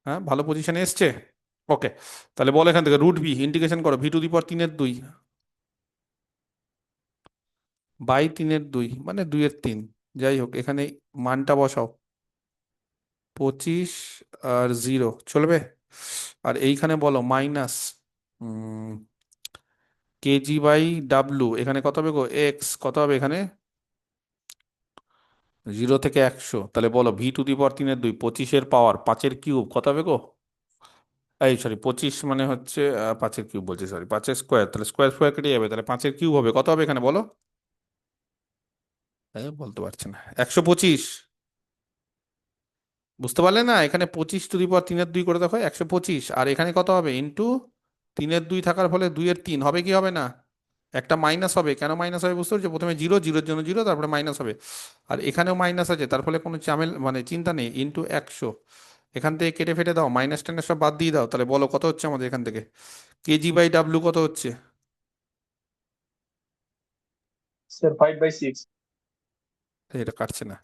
হ্যাঁ ভালো পজিশনে এসছে। ওকে, তাহলে বলো এখান থেকে রুট ভি ইন্টিগ্রেশন করো, V to the power 3/2 by 3/2 মানে 2/3, যাই হোক এখানে মানটা বসাও, 25 আর 0, চলবে? আর এইখানে বলো minus K G by W, এখানে কত হবে গো? এক্স কত হবে এখানে? 0 থেকে 100, তাহলে বলো ভি টু দি পাওয়ার 3/2, 25 এর পাওয়ার 5 এর কিউব কত হবে গো? এই সরি, 25 মানে হচ্ছে 5 এর কিউব বলছি, সরি 5 এর স্কোয়ার, তাহলে স্কোয়ার স্কোয়ার কেটে যাবে, তাহলে 5 এর কিউব হবে কত হবে এখানে বলো? বলতে পারছে না। 125, বুঝতে পারলে না? এখানে 25 টু দি পাওয়ার 3/2 করে দেখো, 125। আর এখানে কত হবে? ইন্টু 3/2 থাকার ফলে 2/3 হবে কি হবে না? একটা মাইনাস হবে। কেন মাইনাস হবে বুঝতে পারছো? প্রথমে জিরো, জিরোর জন্য জিরো, তারপরে মাইনাস হবে। আর এখানেও মাইনাস আছে, তার ফলে কোনো চামেল মানে চিন্তা নেই, ইন্টু 100। এখান থেকে কেটে ফেটে দাও, মাইনাস টেনের সব বাদ দিয়ে দাও, তাহলে বলো কত হচ্ছে আমাদের এখান থেকে? কে জি বাই ডাব্লু কত হচ্ছে? স্যার 5/6। এটা কাটছে না।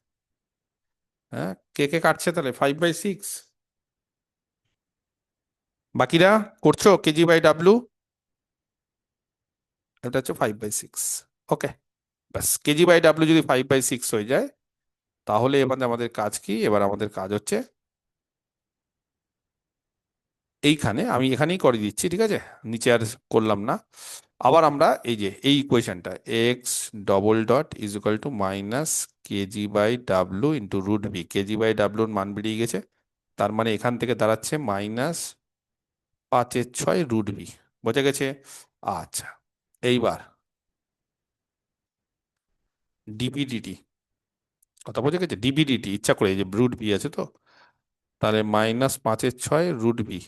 হ্যাঁ, কে কে কাটছে তাহলে? 5/6। বাকিরা করছো কে জি বাই ডাব্লু? এটা হচ্ছে 5/6। ওকে, ব্যাস। কে জি বাই ডাব্লু যদি 5/6 হয়ে যায়, তাহলে এবার আমাদের কাজ কি? এবার আমাদের কাজ হচ্ছে এইখানে, আমি এখানেই করে দিচ্ছি, ঠিক আছে? নিচে আর করলাম না। আবার আমরা এই যে এই ইকুয়েশনটা, X double dot is equal to -K G by W into root V, K G by ডাব্লুর মান বেরিয়ে গেছে, তার মানে এখান থেকে দাঁড়াচ্ছে -5/6 রুট ভি। বোঝা গেছে? আচ্ছা, এইবার ডিভিডিটি, কথা বোঝা গেছে? ডিভিডিটি ইচ্ছা করে, এই যে রুট ভি আছে তো, তাহলে -5/6 রুট ভি।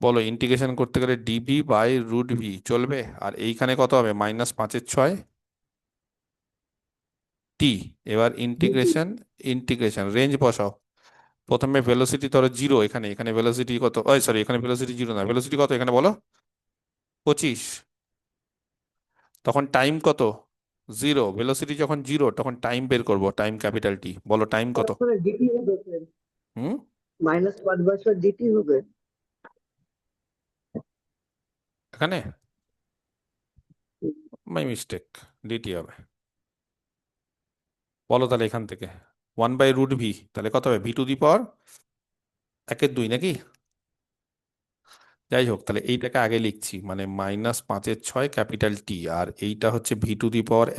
বলো ইন্টিগ্রেশন করতে গেলে ডিভি বাই রুট ভি, চলবে? আর এইখানে কত হবে? -5/6 টি। এবার ইন্টিগ্রেশন, ইন্টিগ্রেশন রেঞ্জ বসাও। প্রথমে ভেলোসিটি ধরো 0, এখানে এখানে ভেলোসিটি কত? ওই সরি, এখানে ভেলোসিটি 0 না, ভেলোসিটি কত এখানে বলো? 25। তখন টাইম কত? জিরো, ভেলোসিটি যখন জিরো তখন টাইম বের করব, টাইম ক্যাপিটাল টি। বলো টাইম কত? তারপরে ডিটি হবে স্যার, হুম -1/4 ডিটি হবে। এখানে মাই মিস্টেক, ডিটি হবে। বলো তাহলে এখান থেকে 1/√v, তাহলে কত হবে? v⁴ 1/2 নাকি? যাই হোক, তাহলে এইটাকে আগে লিখছি, মানে -5/6 ক্যাপিটাল টি, আর এইটা হচ্ছে v⁴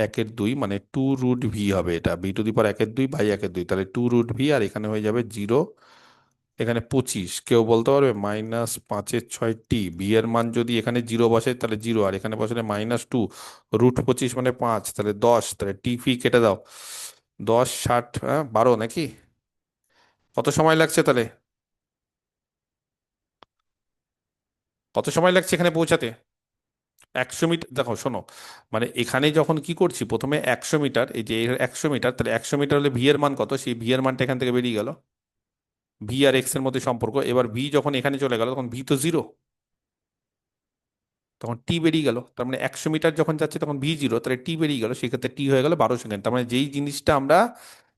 1/2, মানে 2√v হবে। এটা v⁴ 1/2/1/2, তাহলে 2√v, আর এখানে হয়ে যাবে 0, এখানে 25। কেউ বলতে পারবে -5/6 ভি এর মান যদি এখানে 0 বসে তাহলে 0, আর এখানে বসলে -2, √25 মানে 5, তাহলে 10, তাহলে টি ফি কেটে দাও। 10, 60, হ্যাঁ 12 নাকি? কত সময় লাগছে তাহলে? কত সময় লাগছে এখানে পৌঁছাতে? 100 মিটার, দেখো শোনো, মানে এখানে যখন কি করছি, প্রথমে 100 মিটার, এই যে 100 মিটার, তাহলে 100 মিটার হলে ভি এর মান কত, সেই ভি এর মানটা এখান থেকে বেরিয়ে গেল। ভি আর এক্স এর মধ্যে সম্পর্ক, এবার ভি যখন এখানে চলে গেল তখন ভি তো 0, তখন টি বেরিয়ে গেল। তার মানে 100 মিটার যখন যাচ্ছে তখন v0, তাহলে টি বেরিয়ে গেল, সেক্ষেত্রে টি হয়ে গেল 12 সেকেন্ড। তার মানে যেই জিনিসটা আমরা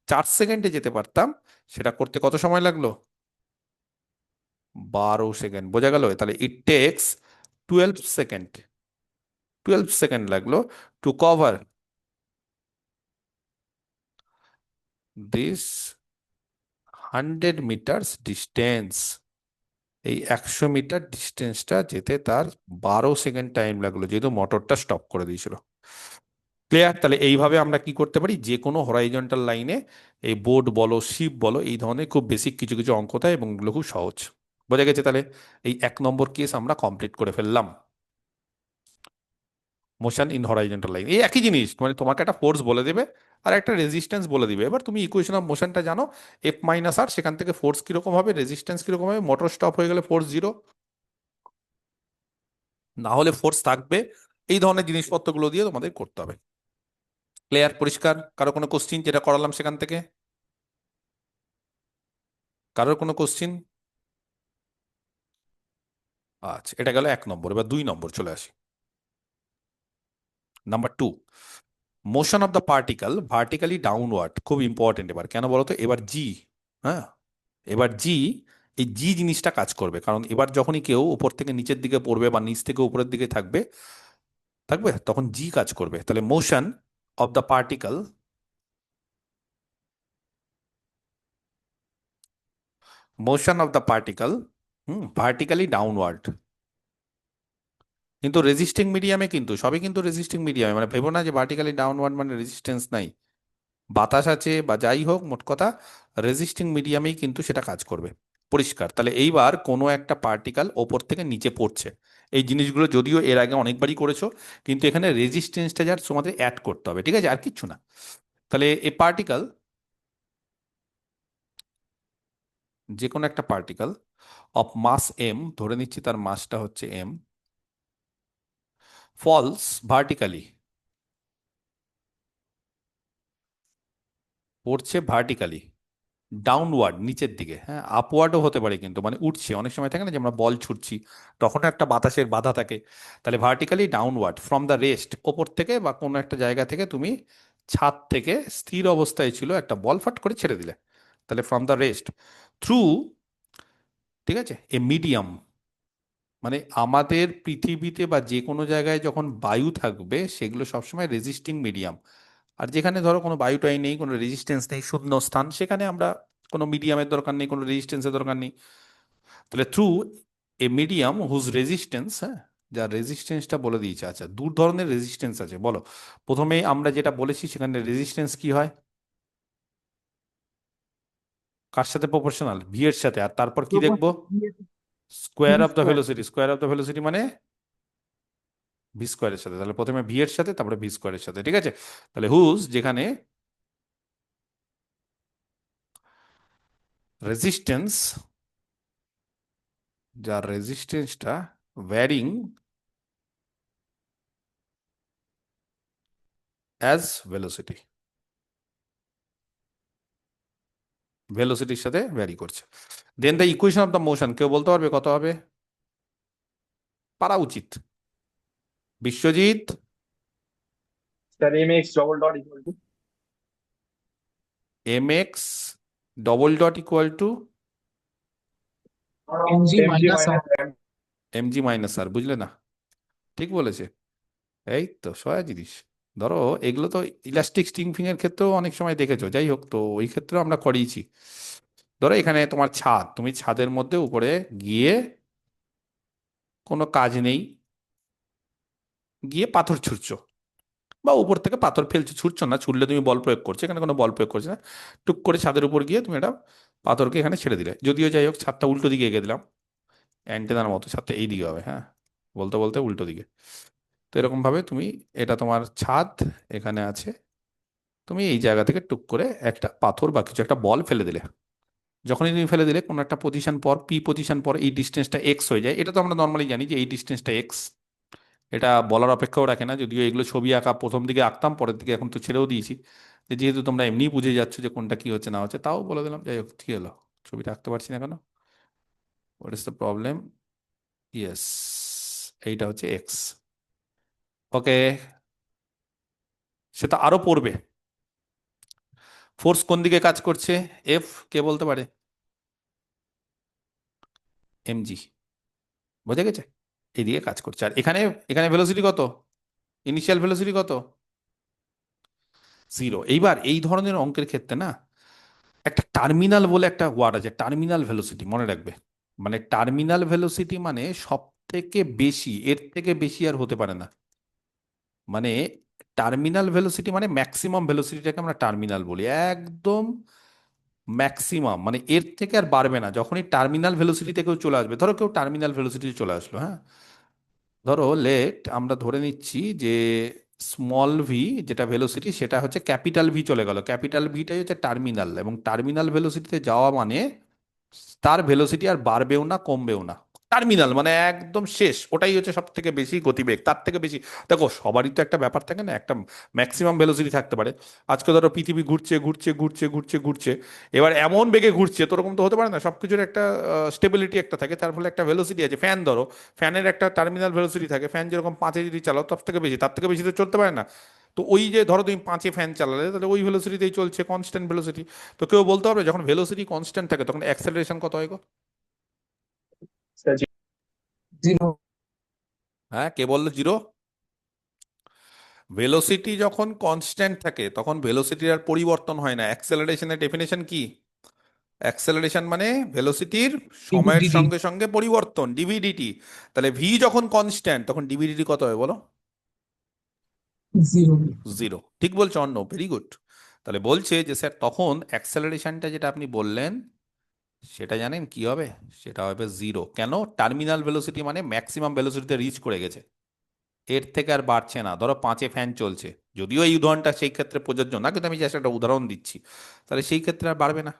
4 সেকেন্ডে যেতে পারতাম, সেটা করতে কত সময় লাগলো? 12 সেকেন্ড। বোঝা গেল? তাহলে ইট টেক্স 12 সেকেন্ড, 12 সেকেন্ড লাগলো to cover this 100 metre distance. এই 100 মিটার ডিস্টেন্সটা যেতে তার 12 সেকেন্ড টাইম লাগলো, যেহেতু মোটরটা স্টপ করে দিয়েছিল। ক্লিয়ার? তাহলে এইভাবে আমরা কি করতে পারি, যে কোনো হরাইজন্টাল লাইনে এই বোর্ড বলো, শিপ বলো, এই ধরনের খুব বেসিক কিছু কিছু অঙ্ক থাকে এবং এগুলো খুব সহজ। বোঝা গেছে? তাহলে এই 1 নম্বর কেস আমরা কমপ্লিট করে ফেললাম। মোশন ইন হরাইজন্টাল লাইন, এই একই জিনিস, মানে তোমাকে একটা ফোর্স বলে দেবে আর একটা রেজিস্ট্যান্স বলে দিবে। এবার তুমি ইকুয়েশন অফ মোশনটা জানো, F - R, সেখান থেকে ফোর্স কিরকম হবে, রেজিস্ট্যান্স কিরকম হবে, মোটর স্টপ হয়ে গেলে ফোর্স 0, না হলে ফোর্স থাকবে। এই ধরনের জিনিসপত্রগুলো দিয়ে তোমাদের করতে হবে। ক্লিয়ার? পরিষ্কার? কারো কোনো কোশ্চিন যেটা করালাম সেখান থেকে? কারোর কোনো কোশ্চিন? আচ্ছা, এটা গেল 1 নম্বর। এবার 2 নম্বর চলে আসি। Number 2, motion of the particle vertically downward. খুব ইম্পর্টেন্ট। এবার কেন বলতো, এবার জি, হ্যাঁ এবার জি, এই জি জিনিসটা কাজ করবে, কারণ এবার যখনই কেউ উপর থেকে নিচের দিকে পড়বে বা নিচ থেকে উপরের দিকে থাকবে থাকবে তখন জি কাজ করবে। তাহলে motion of the particle, motion of the particle vertically downward, কিন্তু রেজিস্টিং মিডিয়ামে, কিন্তু সবই কিন্তু রেজিস্টিং মিডিয়ামে, মানে ভেবো না যে ভার্টিক্যালি ডাউনওয়ার্ড মানে রেজিস্ট্যান্স নাই। বাতাস আছে বা যাই হোক, মোট কথা রেজিস্টিং মিডিয়ামেই কিন্তু সেটা কাজ করবে। পরিষ্কার? তাহলে এইবার কোনো একটা পার্টিকেল ওপর থেকে নিচে পড়ছে, এই জিনিসগুলো যদিও এর আগে অনেকবারই করেছো, কিন্তু এখানে রেজিস্ট্যান্সটা যার তোমাদের অ্যাড করতে হবে, ঠিক আছে? আর কিচ্ছু না। তাহলে এ পার্টিকেল, যে কোনো একটা পার্টিকেল অফ মাস এম, ধরে নিচ্ছি তার মাসটা হচ্ছে এম, ফলস ভার্টিক্যালি, পড়ছে ভার্টিক্যালি ডাউনওয়ার্ড, নিচের দিকে। হ্যাঁ, আপওয়ার্ডও হতে পারে, কিন্তু মানে উঠছে। অনেক সময় থাকে না যে আমরা বল ছুটছি, তখন একটা বাতাসের বাধা থাকে। তাহলে vertically downward from the rest, ওপর থেকে বা কোনো একটা জায়গা থেকে তুমি, ছাদ থেকে স্থির অবস্থায় ছিল একটা বল, ফাট করে ছেড়ে দিলে, তাহলে ফ্রম দ্য রেস্ট থ্রু, ঠিক আছে, এ মিডিয়াম, মানে আমাদের পৃথিবীতে বা যে কোনো জায়গায় যখন বায়ু থাকবে সেগুলো সবসময় রেজিস্টিং মিডিয়াম। আর যেখানে ধরো কোনো বায়ুটাই নেই, কোনো রেজিস্ট্যান্স নেই, শূন্য স্থান, সেখানে আমরা কোনো মিডিয়ামের দরকার নেই, কোনো রেজিস্ট্যান্সের দরকার নেই। তাহলে through a medium whose resistance, হ্যাঁ, যার রেজিস্ট্যান্সটা বলে দিয়েছে। আচ্ছা, দু ধরনের রেজিস্ট্যান্স আছে, বলো। প্রথমে আমরা যেটা বলেছি সেখানে রেজিস্ট্যান্স কি হয়, কার সাথে প্রপোর্শনাল? ভি এর সাথে। আর তারপর কি দেখবো? Square of the square. Velocity, square of the velocity মানে ভি স্কোয়ারের সাথে। তাহলে প্রথমে ভি এর সাথে, তারপরে ভি স্কোয়ারের সাথে, ঠিক আছে? তাহলে হুজ, যেখানে রেজিস্ট্যান্স, যার রেজিস্ট্যান্সটা ভ্যারিং অ্যাজ ভেলোসিটি, ভেলোসিটির সাথে ভ্যারি করছে। Then the equation of the motion, কেউ বলতে পারবে কত হবে? পারা উচিত। Biswajit, Sir, mx double dot equal to mx double dot equal to mg mg minus r. minus m. mg minus R, বুঝলে না? ঠিক বলেছে। এই তো সয়া জিনিস। ধরো এগুলো তো ইলাস্টিক স্ট্রিং ফিং এর ক্ষেত্রেও অনেক সময় দেখেছো, যাই হোক, তো ওই ক্ষেত্রেও আমরা করিয়েছি। ধরো এখানে তোমার ছাদ, তুমি ছাদের মধ্যে উপরে গিয়ে কোনো কাজ নেই, গিয়ে পাথর ছুঁড়ছো, বা উপর থেকে পাথর ফেলছো, ছুটছো না, ছুটলে তুমি বল প্রয়োগ করছো, এখানে কোনো বল প্রয়োগ করছো না, টুক করে ছাদের উপর গিয়ে তুমি একটা পাথরকে এখানে ছেড়ে দিলে, যদিও যাই হোক ছাদটা উল্টো দিকে এঁকে দিলাম, অ্যান্টেনার মতো ছাদটা এই দিকে হবে, হ্যাঁ, বলতে বলতে উল্টো দিকে। তো এরকম ভাবে তুমি, এটা তোমার ছাদ, এখানে আছে, তুমি এই জায়গা থেকে টুক করে একটা পাথর বা কিছু একটা বল ফেলে দিলে। যখনই তুমি ফেলে দিলে কোনো একটা পজিশন পর, পি পজিশন পর, এই ডিস্টেন্সটা এক্স হয়ে যায়। এটা তো আমরা নর্মালি জানি যে এই ডিস্টেন্সটা এক্স, এটা বলার অপেক্ষাও রাখে না, যদিও এগুলো ছবি আঁকা প্রথম দিকে আঁকতাম, পরের দিকে এখন তো ছেড়েও দিয়েছি, যে যেহেতু তোমরা এমনিই বুঝে যাচ্ছ যে কোনটা কি হচ্ছে না হচ্ছে, তাও বলে দিলাম। যাই হোক, কি হলো, ছবিটা আঁকতে পারছি না কেন? What is the problem? Yes, এইটা হচ্ছে এক্স। ওকে, সেটা আরো পড়বে। ফোর্স কোন দিকে কাজ করছে? এফ, কে বলতে পারে? এমজি, বোঝা গেছে? এইদিকে কাজ করছে। আর এখানে, এখানে ভেলোসিটি কত? ইনিশিয়াল ভেলোসিটি কত? 0। এইবার এই ধরনের অঙ্কের ক্ষেত্রে না, একটা টার্মিনাল বলে একটা ওয়ার্ড আছে, টার্মিনাল ভেলোসিটি, মনে রাখবে। মানে টার্মিনাল ভেলোসিটি মানে সব থেকে বেশি, এর থেকে বেশি আর হতে পারে না। মানে টার্মিনাল ভেলোসিটি মানে ম্যাক্সিমাম ভেলোসিটিটাকে আমরা টার্মিনাল বলি, একদম ম্যাক্সিমাম, মানে এর থেকে আর বাড়বে না। যখনই টার্মিনাল ভেলোসিটিতে কেউ চলে আসবে, ধরো কেউ টার্মিনাল ভেলোসিটিতে চলে আসলো, হ্যাঁ, ধরো লেট আমরা ধরে নিচ্ছি যে স্মল ভি যেটা ভেলোসিটি, সেটা হচ্ছে ক্যাপিটাল ভি চলে গেল, ক্যাপিটাল ভিটাই হচ্ছে টার্মিনাল, এবং টার্মিনাল ভেলোসিটিতে যাওয়া মানে তার ভেলোসিটি আর বাড়বেও না কমবেও না। টার্মিনাল মানে একদম শেষ, ওটাই হচ্ছে সব থেকে বেশি গতিবেগ, তার থেকে বেশি। দেখো সবারই তো একটা ব্যাপার থাকে না, একটা ম্যাক্সিমাম ভেলোসিটি থাকতে পারে। আজকে ধরো পৃথিবী ঘুরছে ঘুরছে ঘুরছে ঘুরছে ঘুরছে, এবার এমন বেগে ঘুরছে, তো ওরকম তো হতে পারে না, সবকিছুর একটা স্টেবিলিটি একটা থাকে, তার ফলে একটা ভেলোসিটি আছে। ফ্যান ধরো, ফ্যানের একটা টার্মিনাল ভেলোসিটি থাকে, ফ্যান যেরকম 5-এ যদি চালাও তার থেকে বেশি, তার থেকে বেশি তো চলতে পারে না। তো ওই যে ধরো তুমি 5-এ ফ্যান চালালে, তাহলে ওই ভেলোসিটিতেই চলছে, কনস্ট্যান্ট ভেলোসিটি। তো কেউ বলতে পারবে যখন ভেলোসিটি কনস্ট্যান্ট থাকে তখন অ্যাক্সেলারেশন কত হয় গো? Sir, 0. হ্যাঁ, কে বললো 0? ভেলোসিটি যখন কনস্ট্যান্ট থাকে তখন ভেলোসিটির আর পরিবর্তন হয় না। অ্যাক্সেলারেশনের ডেফিনেশন কি? অ্যাক্সেলারেশন মানে ভেলোসিটির সময়ের dvdt. সঙ্গে সঙ্গে পরিবর্তন, ডিভিডিটি। তাহলে ভি যখন কনস্ট্যান্ট তখন ডিভিডিটি কত হয় বলো? 0. 0। ঠিক বলছো অন্য, ভেরি গুড। তাহলে বলছে যে স্যার তখন অ্যাক্সেলারেশনটা যেটা আপনি বললেন সেটা জানেন কি হবে? সেটা হবে 0। কেন? টার্মিনাল ভেলোসিটি মানে ম্যাক্সিমাম ভেলোসিটিতে রিচ করে গেছে, এর থেকে আর বাড়ছে না। ধরো 5-এ ফ্যান চলছে, যদিও এই উদাহরণটা সেই ক্ষেত্রে প্রযোজ্য না, কিন্তু আমি জাস্ট একটা উদাহরণ দিচ্ছি, তাহলে সেই ক্ষেত্রে আর বাড়বে না।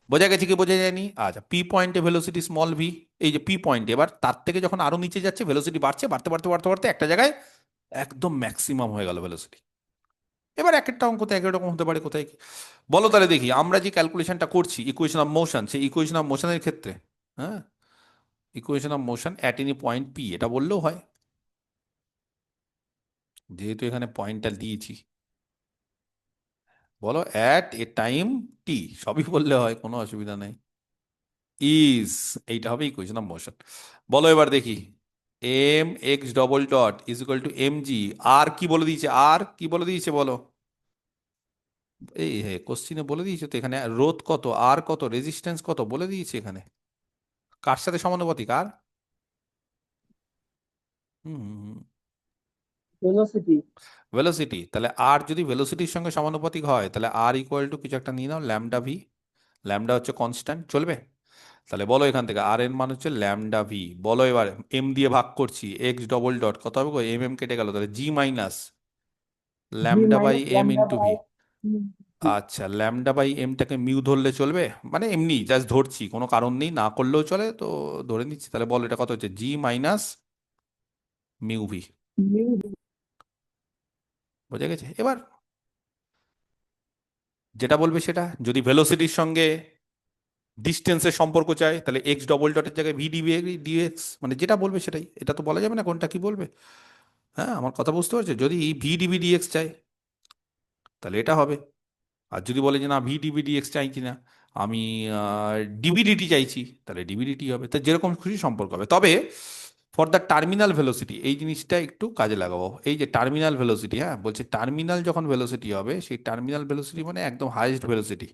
বোঝা গেছে কি বোঝা যায়নি? আচ্ছা, পি পয়েন্টে ভেলোসিটি স্মল ভি, এই যে পি পয়েন্টে, এবার তার থেকে যখন আরো নিচে যাচ্ছে ভেলোসিটি বাড়ছে, বাড়তে বাড়তে বাড়তে বাড়তে একটা জায়গায় একদম ম্যাক্সিমাম হয়ে গেল ভেলোসিটি। এবার এক একটা অঙ্ক তো এক এক রকম হতে পারে, কোথায় কি। বলো তাহলে দেখি, আমরা যে ক্যালকুলেশনটা করছি ইকুয়েশন অফ মোশন, সেই ইকুয়েশন অফ মোশনের ক্ষেত্রে, হ্যাঁ, equation of motion at any point P, এটা বললেও হয়, যেহেতু এখানে পয়েন্টটা দিয়েছি। বলো অ্যাট এ টাইম টি, সবই বললে হয়, কোনো অসুবিধা নেই। ইজ, এইটা হবে ইকুয়েশন অফ মোশন। বলো এবার দেখি, M X double dot is equal to M G, আর কি বলে দিয়েছে, আর কি বলে দিয়েছে বলো? এই হে কোশ্চিনে বলে দিয়েছে তো, এখানে রোধ কত, আর কত, রেজিস্ট্যান্স কত বলে দিয়েছে এখানে। কার সাথে সমানুপাতিক আর? হুম, velocity, ভেলোসিটি। তাহলে আর যদি ভেলোসিটির সঙ্গে সমানুপাতিক হয়, তাহলে আর ইকুয়াল টু কিছু একটা নিয়ে নাও, ল্যামডা ভি। ল্যামডা হচ্ছে কনস্ট্যান্ট, চলবে? তাহলে বলো এখান থেকে আর এর মান হচ্ছে ল্যামডা ভি। বলো এবার, এম দিয়ে ভাগ করছি, এক্স ডবল ডট কত হবে গো? এম এম কেটে গেল, তাহলে G minus g lambda by minus M lambda into by ভি। t. আচ্ছা, ল্যামডা বাই এমটাকে মিউ ধরলে চলবে? মানে এমনি জাস্ট ধরছি, কোনো কারণ নেই, না করলেও চলে, তো ধরে নিচ্ছি। তাহলে বলো এটা কত হচ্ছে? জি মাইনাস মিউ ভি। mu বোঝা গেছে? এবার যেটা বলবে সেটা, যদি ভেলোসিটির সঙ্গে ডিস্টেন্সের সম্পর্ক চাই, তাহলে এক্স ডবল ডটের জায়গায় ভি ডিবি ডিএক্স, মানে যেটা বলবে সেটাই। এটা তো বলা যাবে না কোনটা কি বলবে। হ্যাঁ, আমার কথা বুঝতে পারছো? যদি ভি ডিবি ডিএক্স চাই, তাহলে এটা হবে। আর যদি বলে যে না ভি ডিভি ডিএক্স চাইছি না, আমি ডিভিডিটি চাইছি, তাহলে ডিভিডিটি হবে। তা যেরকম খুশি সম্পর্ক হবে। তবে ফর দ্য টার্মিনাল ভেলোসিটি এই জিনিসটা একটু কাজে লাগাবো। এই যে টার্মিনাল ভেলোসিটি, হ্যাঁ বলছে টার্মিনাল যখন ভেলোসিটি হবে, সেই টার্মিনাল ভেলোসিটি মানে একদম হাইয়েস্ট ভেলোসিটি,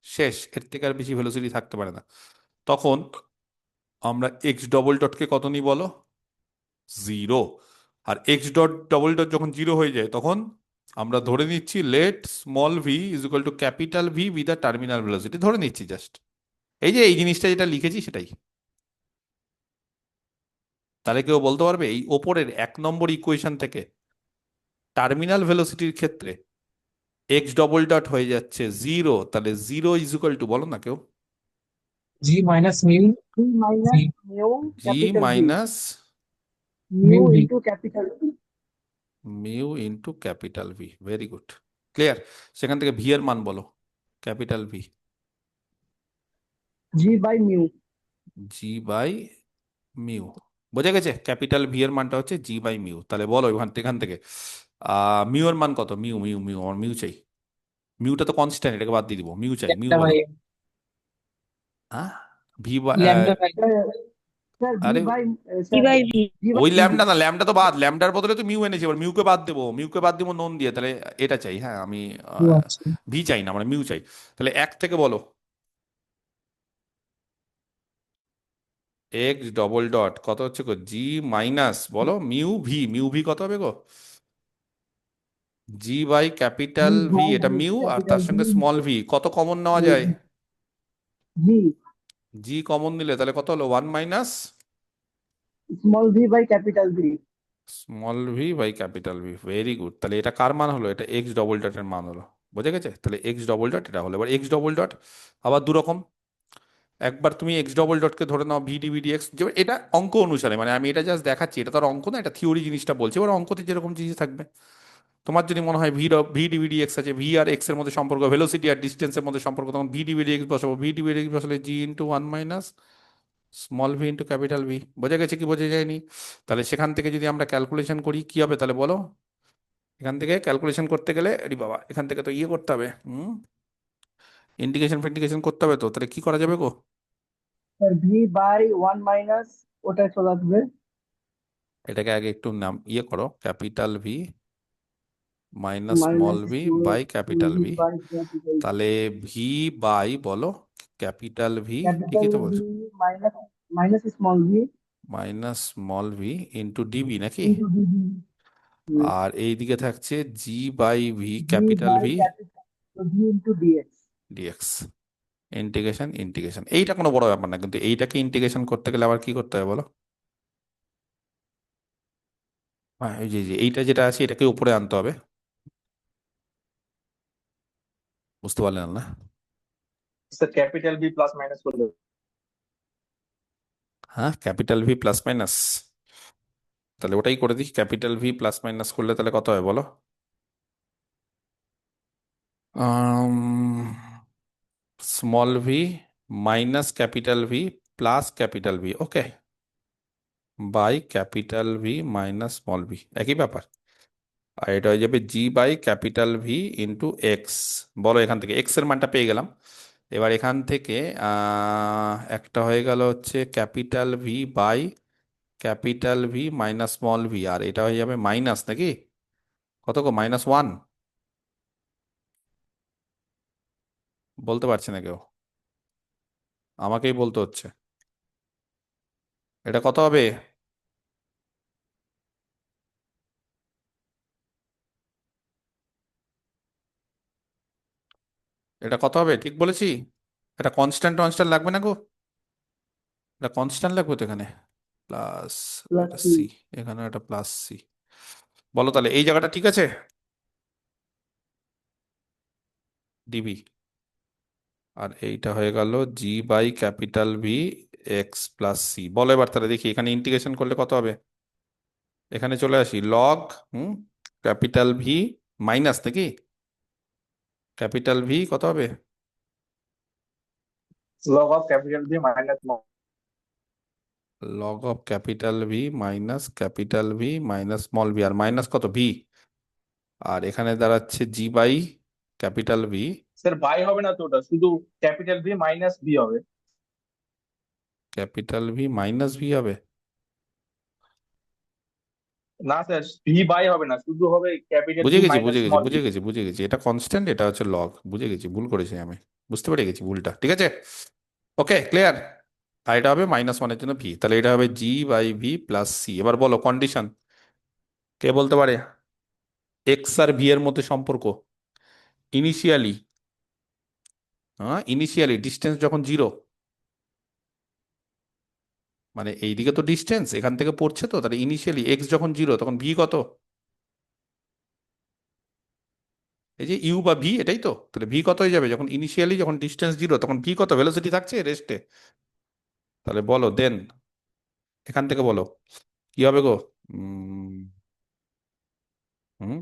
শেষ, এর থেকে আর বেশি ভেলোসিটি থাকতে পারে না, তখন আমরা এক্স ডবল ডটকে কত নিই বলো? জিরো। আর এক্স ডট ডবল ডট যখন জিরো হয়ে যায়, তখন আমরা ধরে নিচ্ছি let small V is equal to capital V with the terminal velocity, ধরে নিচ্ছি জাস্ট। এই যে এই জিনিসটা যেটা লিখেছি সেটাই। তাহলে কেউ বলতে পারবে এই ওপরের 1 নম্বর ইকুয়েশন থেকে টার্মিনাল ভেলোসিটির ক্ষেত্রে এক্স ডবল ডট হয়ে যাচ্ছে জিরো, তাহলে জিরো ইজ ইকুয়াল টু, বলো না কেউ। G minus mu G minus G mu G capital V. Minus Mu mu V into capital V. Mu into capital V, very good, clear. সেখান থেকে ভি এর মান বলো, capital V. G by mu. G by mu, বোঝা গেছে? ক্যাপিটাল ভি এর মানটা হচ্ছে জি বাই মিউ। তাহলে বলো এখান থেকে মিউ এর মান কত? মিউ মিউ মিউ, আমার মিউ চাই। মিউটা তো কনস্ট্যান্ট, এটাকে বাদ দিয়ে দিব, মিউ চাই, মিউ ল্যামডা বলো। বাই হ্যাঁ, ভি বা ল্যামডা বাই Sir, V আরে by G sir, by V. V by ওই V. ল্যামডা না, ল্যামডা তো বাদ, ল্যামডার বদলে তো মিউ এনেছি, এবার মিউকে বাদ দেবো, মিউকে বাদ দিব নন দিয়ে, তাহলে এটা চাই। হ্যাঁ আমি ও আচ্ছা ভি চাই না, আমরা মিউ চাই। তাহলে এক থেকে বলো এক্স ডবল ডট কত হচ্ছে গো? জি মাইনাস বলো মিউ ভি, মিউ ভি কত হবে গো? G by V capital V, by এটা মিউ, আর capital তার V সঙ্গে স্মল ভি কত কমন নেওয়া যায়? G. জি কমন নিলে তাহলে কত হলো? 1 minus Small v by capital V. Small V by capital V, very good. তাহলে এটা কার মান হলো? এটা এক্স ডবল ডটের মান হলো, বোঝা গেছে? তাহলে এক্স ডবল ডট এটা হলো। এবার এক্স ডবল ডট আবার দু রকম। একবার তুমি এক্স ডবল ডটকে ধরে নাও ভি ডিভি ডিএক্স, এটা অঙ্ক অনুসারে, মানে আমি এটা জাস্ট দেখাচ্ছি, এটা তো আর অঙ্ক না, এটা থিওরি জিনিসটা বলছি। এবার অঙ্কতে যেরকম জিনিস থাকবে, তোমার যদি মনে হয় ভি ডিভিডি এক্স আছে, ভি আর এক্স এর মধ্যে সম্পর্ক, ভেলোসিটি আর ডিস্টেন্সের মধ্যে সম্পর্ক, তখন ভি ডিভিডি এক্স বসাবো। ভি ডিভিডি এক্স বসালে G into 1 minus small V into capital V. বোঝা গেছে কি বোঝা যায়নি? তাহলে সেখান থেকে যদি আমরা ক্যালকুলেশন করি কি হবে তাহলে বলো? এখান থেকে ক্যালকুলেশন করতে গেলে আরে বাবা, এখান থেকে তো ইয়ে করতে হবে, ইন্টিগ্রেশন ফিন্টিগ্রেশন করতে হবে, তো তাহলে কি করা যাবে গো? Sir, V by 1 minus ওটা চলে আসবে এটাকে আগে একটু নাম ইয়ে করো, capital V minus small minus V small by capital v V. by capital V. তাহলে ভি বাই বলো ক্যাপিটাল ভি, ঠিকই Capital তো V বলছো, minus small v minus small V into DV নাকি? into dV. আর এইদিকে থাকছে G by V V capital by V capital so V into dx. DX. Integration integration এইটা কোনো বড় ব্যাপার না, কিন্তু এইটাকে ইন্টিগ্রেশন করতে গেলে আবার কি করতে হবে বলো? হ্যাঁ এই যে এইটা যেটা আছে এটাকে উপরে আনতে হবে, বুঝতে পারলেন না? Sir, capital V plus minus করলে হ্যাঁ ক্যাপিটাল ভি প্লাস মাইনাস, তাহলে ওটাই করে দিই। ক্যাপিটাল ভি প্লাস মাইনাস করলে তাহলে কত হয় বলো? Small V minus capital V plus capital V, okay, by capital V minus small V, একই ব্যাপার। আর এটা হয়ে যাবে G by capital V into X. বলো এখান থেকে এক্স এর মানটা পেয়ে গেলাম। এবার এখান থেকে একটা হয়ে গেল হচ্ছে capital V by capital V minus small V, আর এটা হয়ে যাবে মাইনাস নাকি? কত গো? -1, বলতে পারছি না কেউ, আমাকেই বলতে হচ্ছে। এটা কত হবে? এটা কত হবে ঠিক বলেছি? এটা কনস্ট্যান্ট টনস্ট্যান্ট লাগবে না গো? এটা কনস্ট্যান্ট লাগবে তো এখানে, প্লাস plus এটা C. সি, এখানে একটা প্লাস সি। বলো তাহলে এই জায়গাটা ঠিক আছে? ডিবি, আর এইটা হয়ে গেল G by capital V X plus C. বলো এবার তাহলে দেখি এখানে ইন্টিগ্রেশন করলে কত হবে। এখানে চলে আসি লগ ক্যাপিটাল ভি মাইনাস নাকি, ক্যাপিটাল ভি কত হবে? log of capital V minus small log of capital V minus capital V minus small V, আর মাইনাস কত ভি, আর এখানে দাঁড়াচ্ছে G by capital V sir by হবে না তো, ওটা শুধু ক্যাপিটাল ভি মাইনাস ভি হবে। ক্যাপিটাল ভি মাইনাস ভি হবে। না স্যার, ভি বাই হবে না, শুধু হবে ক্যাপিটাল বুঝে ভি গেছি মাইনাস বুঝে গেছি স্মল ভি। বুঝে গেছি বুঝে গেছি, এটা কনস্ট্যান্ট, এটা হচ্ছে লগ। বুঝে গেছি, ভুল করেছি আমি, বুঝতে পেরে গেছি ভুলটা, ঠিক আছে। ওকে, ক্লিয়ার। আর এটা হবে -1 এর জন্য ভি, তাহলে এটা হবে G by V plus C. এবার বলো কন্ডিশন, কে বলতে পারে এক্স আর ভি এর মধ্যে সম্পর্ক ইনিশিয়ালি? হ্যাঁ, ইনিশিয়ালি ডিস্টেন্স যখন 0, মানে এইদিকে তো ডিস্টেন্স এখান থেকে পড়ছে, তো তাহলে ইনিশিয়ালি এক্স যখন 0 তখন ভি কত? এই যে ইউ বা ভি, এটাই তো। তাহলে ভি কত হয়ে যাবে যখন ইনিশিয়ালি, যখন ডিস্টেন্স 0, তখন ভি কত ভেলোসিটি থাকছে রেস্টে? তাহলে বলো দেন, এখান থেকে বলো কি হবে গো। উম হুম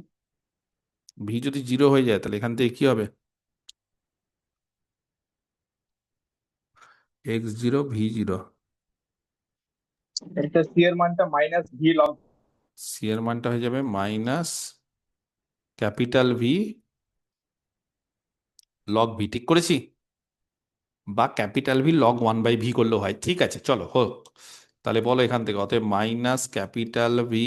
ভি যদি 0 হয়ে যায় তাহলে এখান থেকে কি হবে? x0 v0। একটা সি এর মানটা মাইনাস ভি লগ। সি এর মানটা হয়ে যাবে minus capital V log V, ঠিক করেছি? বা ক্যাপিটাল ভি log 1/v করলেও হয়, ঠিক আছে, চলো হোক। তাহলে বলো এখান থেকে, অতএব minus capital V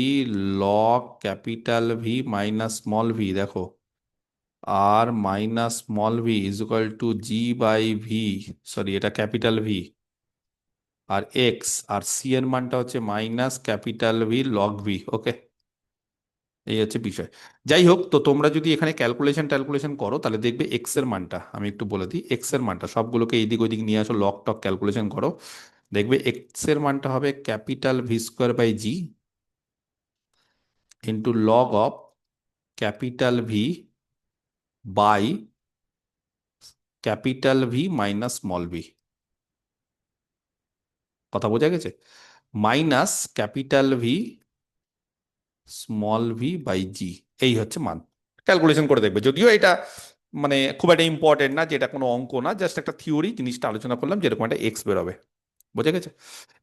log capital V minus small V, দেখো, আর minus small V is equal to G by V, sorry এটা ক্যাপিটাল ভি, আর এক্স, আর সি এর মানটা হচ্ছে minus capital V log V. Okay, এই হচ্ছে বিষয়। যাই হোক, তো তোমরা যদি এখানে ক্যালকুলেশন করো তাহলে দেখবে এক্স এর মানটা, আমি একটু বলে দিই, এক্স এর মানটা সবগুলোকে এইদিক ওইদিক নিয়ে আসো, লগ টক ক্যালকুলেশন করো, দেখবে এক্স এর মানটা হবে capital V square by G into log of capital V by capital V minus small V. কথা বোঝা গেছে? Minus capital V small V by G, এই হচ্ছে মান। ক্যালকুলেশন করে দেখবে, যদিও এটা মানে খুব একটা ইম্পর্টেন্ট না, যেটা কোনো অঙ্ক না, জাস্ট একটা থিওরি, জিনিসটা আলোচনা করলাম, যেরকম একটা এক্স বেরোবে। বোঝা গেছে?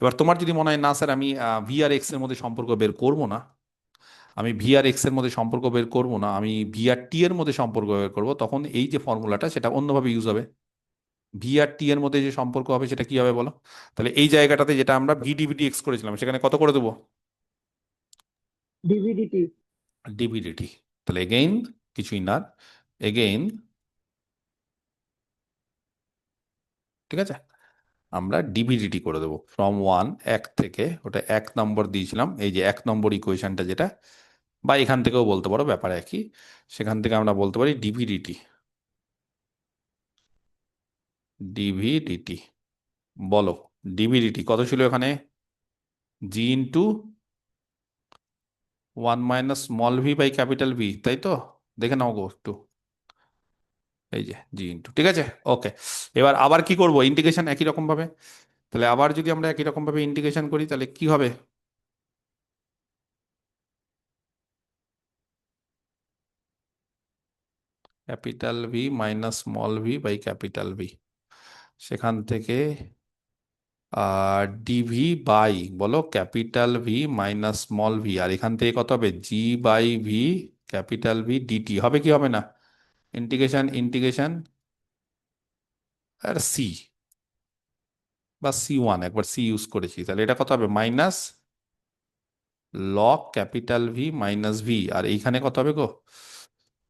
এবার তোমার যদি মনে হয় না স্যার আমি ভি আর এক্স এর মধ্যে সম্পর্ক বের করবো না, আমি ভি আর এক্স এর মধ্যে সম্পর্ক বের করবো না, আমি ভি আর টি এর মধ্যে সম্পর্ক বের করবো, তখন এই যে ফর্মুলাটা সেটা অন্যভাবে ইউজ হবে। ভি আর টি এর মধ্যে যে সম্পর্ক হবে সেটা কি হবে বলো? তাহলে এই জায়গাটাতে যেটা আমরা ভি ডিভিডি এক্স করেছিলাম, সেখানে কত করে দেবো? ডিভিডিটি। ডিভিডিটি। তাহলে এগেইন কিছুই না, এগেইন, ঠিক আছে, আমরা ডিভিডিটি করে দেবো ফ্রম 1, 1 থেকে, ওটা 1 নম্বর দিয়েছিলাম, এই যে 1 নম্বর ইকুয়েশনটা যেটা, বা এখান থেকেও বলতে পারো, ব্যাপার একই, সেখান থেকে আমরা বলতে পারি ডিভিডিটি। ডিভিডিটি, বলো ডিভিডিটি কত ছিল এখানে? G into 1 - small V by capital V, তাই তো? দেখে নাও গো একটু, এই যে জি ইন্টু, ঠিক আছে। ওকে, এবার আবার কি করব, ইন্টিগ্রেশন একই রকম ভাবে। তাহলে আবার যদি আমরা একই রকম ভাবে ইন্টিগ্রেশন করি তাহলে কি হবে? Capital V minus small V by capital V, সেখান থেকে ডিভি বাই, বলো capital V minus small V, আর এখান থেকে কত হবে? G by V capital V DT, হবে কি হবে না? ইন্টিগ্রেশন ইন্টিগ্রেশন, আর সি বা C1, একবার সি ইউজ করেছি, তাহলে এটা কত হবে? Minus log capital V minus V, আর এইখানে কত হবে গো?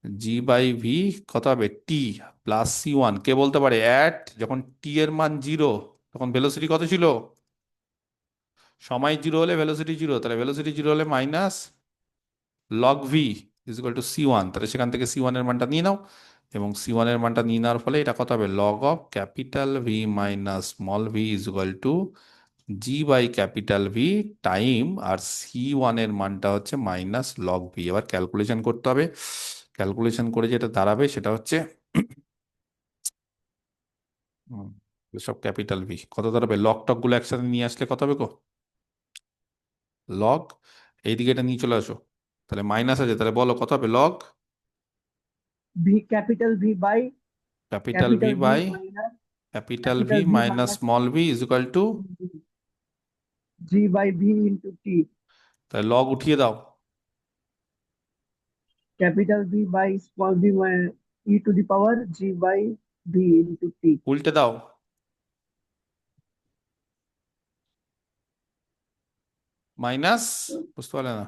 জি বাই ভি, কত হবে? টি প্লাস C1। কে বলতে পারে অ্যাট যখন টি এর মান 0 তখন ভেলোসিটি কত ছিল? সময় 0 হলে ভেলোসিটি 0, তাহলে ভেলোসিটি 0 হলে minus log V is equal two C1, তাহলে সেখান থেকে C1 এর মানটা নিয়ে নাও, এবং C1 এর মানটা নিয়ে নেওয়ার ফলে এটা কত হবে? Log of capital V minus small V is equal to G by capital V time, আর C1 এর মানটা হচ্ছে মাইনাস লগ ভি। এবার ক্যালকুলেশন করতে হবে, ক্যালকুলেশন করে যেটা দাঁড়াবে সেটা হচ্ছে হুম, সব ক্যাপিটাল ভি কত দাঁড়াবে? লগ টক গুলো একসাথে নিয়ে আসলে কত হবে গো? লগ, এইদিকে এটা নিয়ে চলে আসো, তাহলে মাইনাস আছে, তাহলে বলো কত হবে? Log V capital V by capital V capital V by minus capital V capital V minus minus small V is equal to, G by V into T. তাহলে লগ উঠিয়ে দাও, capital V by small V e to the power g by v into t. উল্টে দাও, মাইনাস, বুঝতে পারলে না?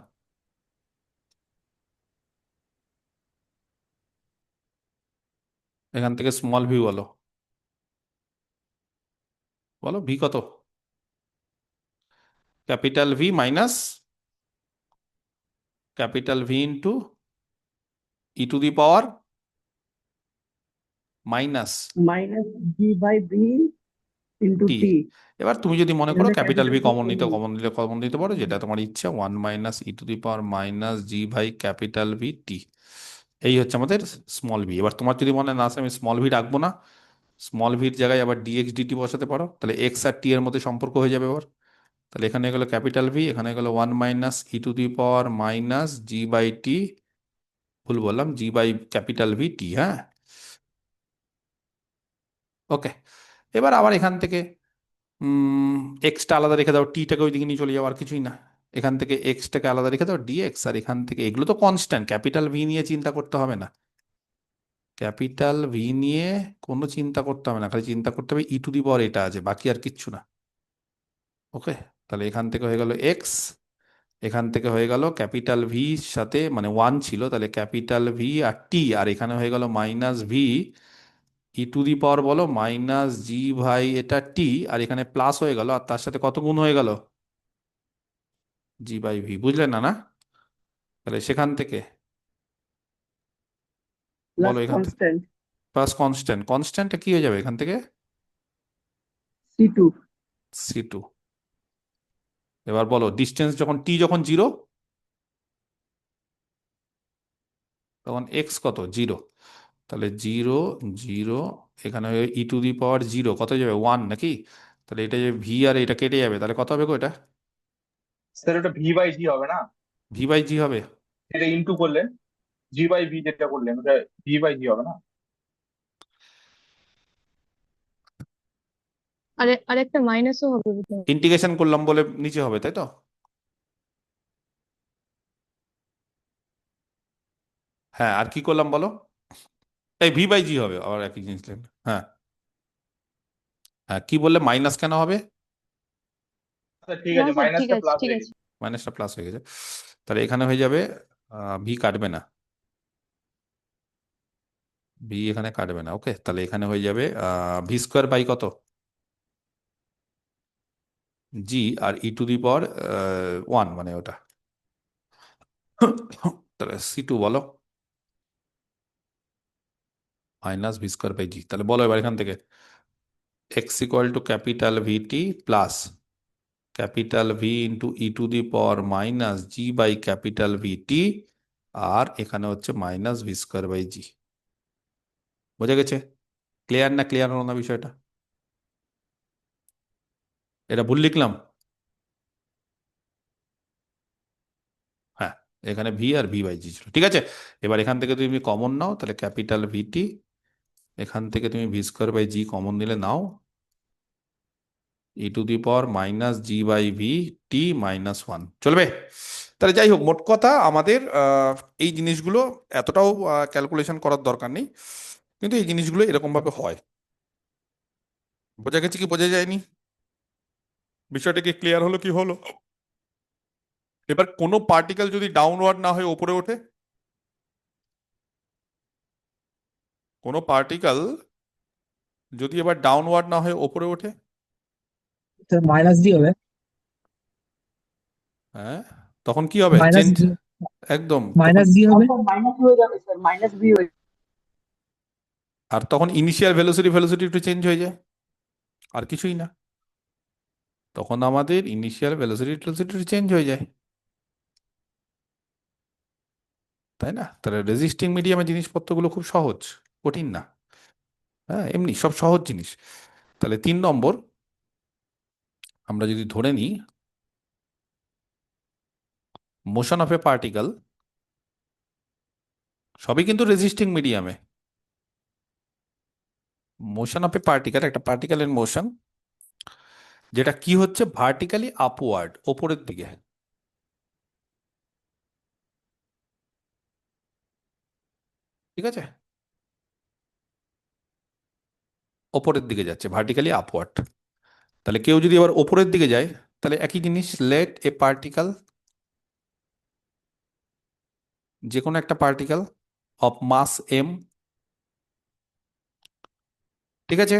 এখান থেকে স্মল ভি বলো, বলো ভি কত? Capital V minus capital V into E to the power minus minus g by v into T. t. এবার তুমি যদি মনে In করো the capital capital V V common নিতে, common. কমন নিলে কমন নিতে পারো, যেটা তোমার ইচ্ছা, one minus E to the power minus G by capital V T. এই হচ্ছে আমাদের স্মল ভি। এবার তোমার যদি মনে না আসে আমি স্মল ভি রাখবো না, স্মল ভির জায়গায় আবার ডিএক্স ডিটি বসাতে পারো, তাহলে এক্স আর টি এর মধ্যে সম্পর্ক হয়ে যাবে এবার। তাহলে এখানে গেলো ক্যাপিটাল ভি, এখানে গেলো one minus E to the power minus G by T, ভুল বললাম, G by capital V T. হ্যাঁ, ওকে। এবার আবার এখান থেকে এক্সটা আলাদা রেখে দাও, টিটাকে ওইদিকে নিয়ে চলে যাও, আর কিছুই না। এখান থেকে এক্সটাকে আলাদা রেখে দাও ডিএক্স, আর এখান থেকে এগুলো তো কনস্ট্যান্ট, ক্যাপিটাল ভি নিয়ে চিন্তা করতে হবে না, ক্যাপিটাল ভি নিয়ে কোনো চিন্তা করতে হবে না, খালি চিন্তা করতে হবে ই টু দি পাওয়ার এটা আছে, বাকি আর কিচ্ছু না। ওকে, তাহলে এখান থেকে হয়ে গেল এক্স, এখান থেকে হয়ে গেল ক্যাপিটাল ভি সাথে মানে ওয়ান ছিল, তাহলে ক্যাপিটাল ভি আর টি, আর এখানে হয়ে গেল minus V E to the power বলো মাইনাস জি ভাই এটা টি, আর এখানে প্লাস হয়ে গেল, আর তার সাথে কত গুণ হয়ে গেল, জি বাই ভি। বুঝলেন না? না, তাহলে সেখান থেকে Plus বলো, এখান থেকে constant প্লাস কনস্ট্যান্ট, কনস্ট্যান্টটা কি হয়ে যাবে এখান থেকে, c2 সি টু। এবার বলো ডিস্টেন্স যখন টি যখন জিরো, তখন এক্স কত, জিরো। তাহলে জিরো জিরো, এখানে ই টু দি পাওয়ার জিরো কত যাবে, ওয়ান নাকি? তাহলে এটা যে ভি আর এটা কেটে যাবে, তাহলে কত হবে গো এটা, স্যার ওটা ভি বাই জি হবে না, ভি বাই জি হবে। এটা ইনটু করলেন, জি বাই ভি যেটা করলেন ওটা ভি বাই জি হবে না। আরেকটা মাইনাসও হবে বোধহয়। ইন্টিগ্রেশন করলাম বলে নিচে হবে, তাই তো? হ্যাঁ, আর কি করলাম বলো, এই ভি বাই জি হবে, আবার একই জিনিস লিখলাম। হ্যাঁ হ্যাঁ, কি বললে, মাইনাস কেন হবে? আচ্ছা ঠিক না আছে, স্যার, ঠিক মাইনাসটা আছে প্লাস ঠিক হয়ে আছে। গেছে। মাইনাসটা প্লাস হয়ে গেছে, তাহলে এখানে হয়ে যাবে ভি কাটবে না, ভি এখানে কাটবে না। ওকে, তাহলে এখানে হয়ে যাবে ভি স্কোয়ার বাই কত, জি আর ই টু দি পাওয়ার ওয়ান মানে ওটা। তাহলে সি টু বলো minus V square by G. তাহলে বলো এবার এখান থেকে X equal to capital V T plus capital V into E to the power minus G by capital V T, আর এখানে হচ্ছে minus V square by G. বোঝা গেছে? ক্লিয়ার না ক্লিয়ার হলো না বিষয়টা? এটা ভুল লিখলাম? হ্যাঁ, এখানে ভি আর ভি বাই জি ছিল, ঠিক আছে। এবার এখান থেকে তুমি কমন নাও, তাহলে ক্যাপিটাল ভিটি, এখান থেকে তুমি V square by G common নিলে নাও, E to the power minus G by V T minus one, চলবে? তাহলে যাই হোক, মোট কথা আমাদের এই জিনিসগুলো এতটাও ক্যালকুলেশন করার দরকার নেই, কিন্তু এই জিনিসগুলো এরকম ভাবে হয়। বোঝা গেছে কি বোঝা যায়নি? বিষয়টা কি ক্লিয়ার হলো কি হলো? এবার কোনো পার্টিকেল যদি ডাউনওয়ার্ড না হয়ে ওপরে ওঠে, কোনো পার্টিকেল যদি এবার ডাউনওয়ার্ড না হয়ে ওপরে ওঠে, তো মাইনাস ডি হবে, হ্যাঁ, তখন কি হবে, মাইনাস চেঞ্জ, ডি, একদম তখন। মাইনাস ডি হবে। স্যার মাইনাস হয়ে যাবে স্যার, মাইনাস বি হয়ে আর তখন ইনিশিয়াল ভেলোসিটি ভেলোসিটি একটু চেঞ্জ হয়ে যায়, আর কিছুই না, তখন আমাদের ইনিশিয়াল ভেলোসিটি ভেলোসিটি চেঞ্জ হয়ে যায়, তাই না? তাহলে রেজিস্টিং মিডিয়ামের জিনিসপত্রগুলো খুব সহজ, কঠিন না। হ্যাঁ, এমনি সব সহজ জিনিস। তাহলে 3 নম্বর, আমরা যদি ধরে নিই মোশন অফ এ পার্টিকেল, সবই কিন্তু রেজিস্টিং মিডিয়ামে। মোশন অফ এ পার্টিকেল, একটা পার্টিকেলের মোশন যেটা কি হচ্ছে ভার্টিক্যালি আপওয়ার্ড, ওপরের দিকে, ঠিক আছে? ওপরের দিকে যাচ্ছে, ভার্টিক্যালি আপওয়ার্ড। তাহলে কেউ যদি আবার ওপরের দিকে যায়, তাহলে একই জিনিস, লেট এ পার্টিকেল, যে কোনো একটা পার্টিকেল অফ মাস এম, ঠিক আছে,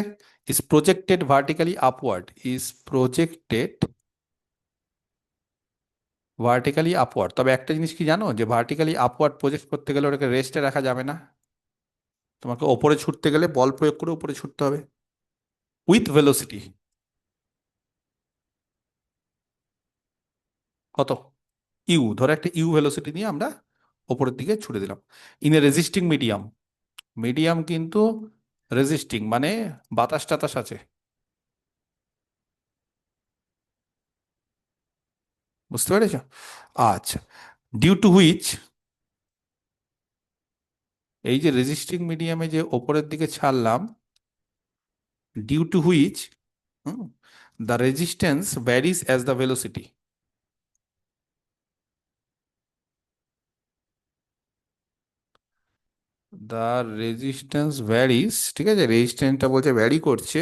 is projected vertically upward, is projected vertically upward. তবে একটা জিনিস কি জানো, যে ভার্টিক্যালি আপওয়ার্ড প্রজেক্ট করতে গেলে ওটাকে রেস্টে রাখা যাবে না, তোমাকে ওপরে ছুটতে গেলে বল প্রয়োগ করে উপরে ছুটতে হবে উইথ ভেলোসিটি। কত? ইউ, ধরো একটা ইউ ভেলোসিটি নিয়ে আমরা ওপরের দিকে ছুটে দিলাম in a resisting medium. Medium কিন্তু রেজিস্টিং, মানে বাতাস টাতাস আছে, বুঝতে পেরেছো? আচ্ছা, ডিউ টু হুইচ, এই যে রেজিস্টিং মিডিয়ামে যে ওপরের দিকে ছাড়লাম, due to which the resistance varies as the velocity. The resistance varies, ঠিক আছে, রেজিস্ট্যান্সটা বলছে ভ্যারি করছে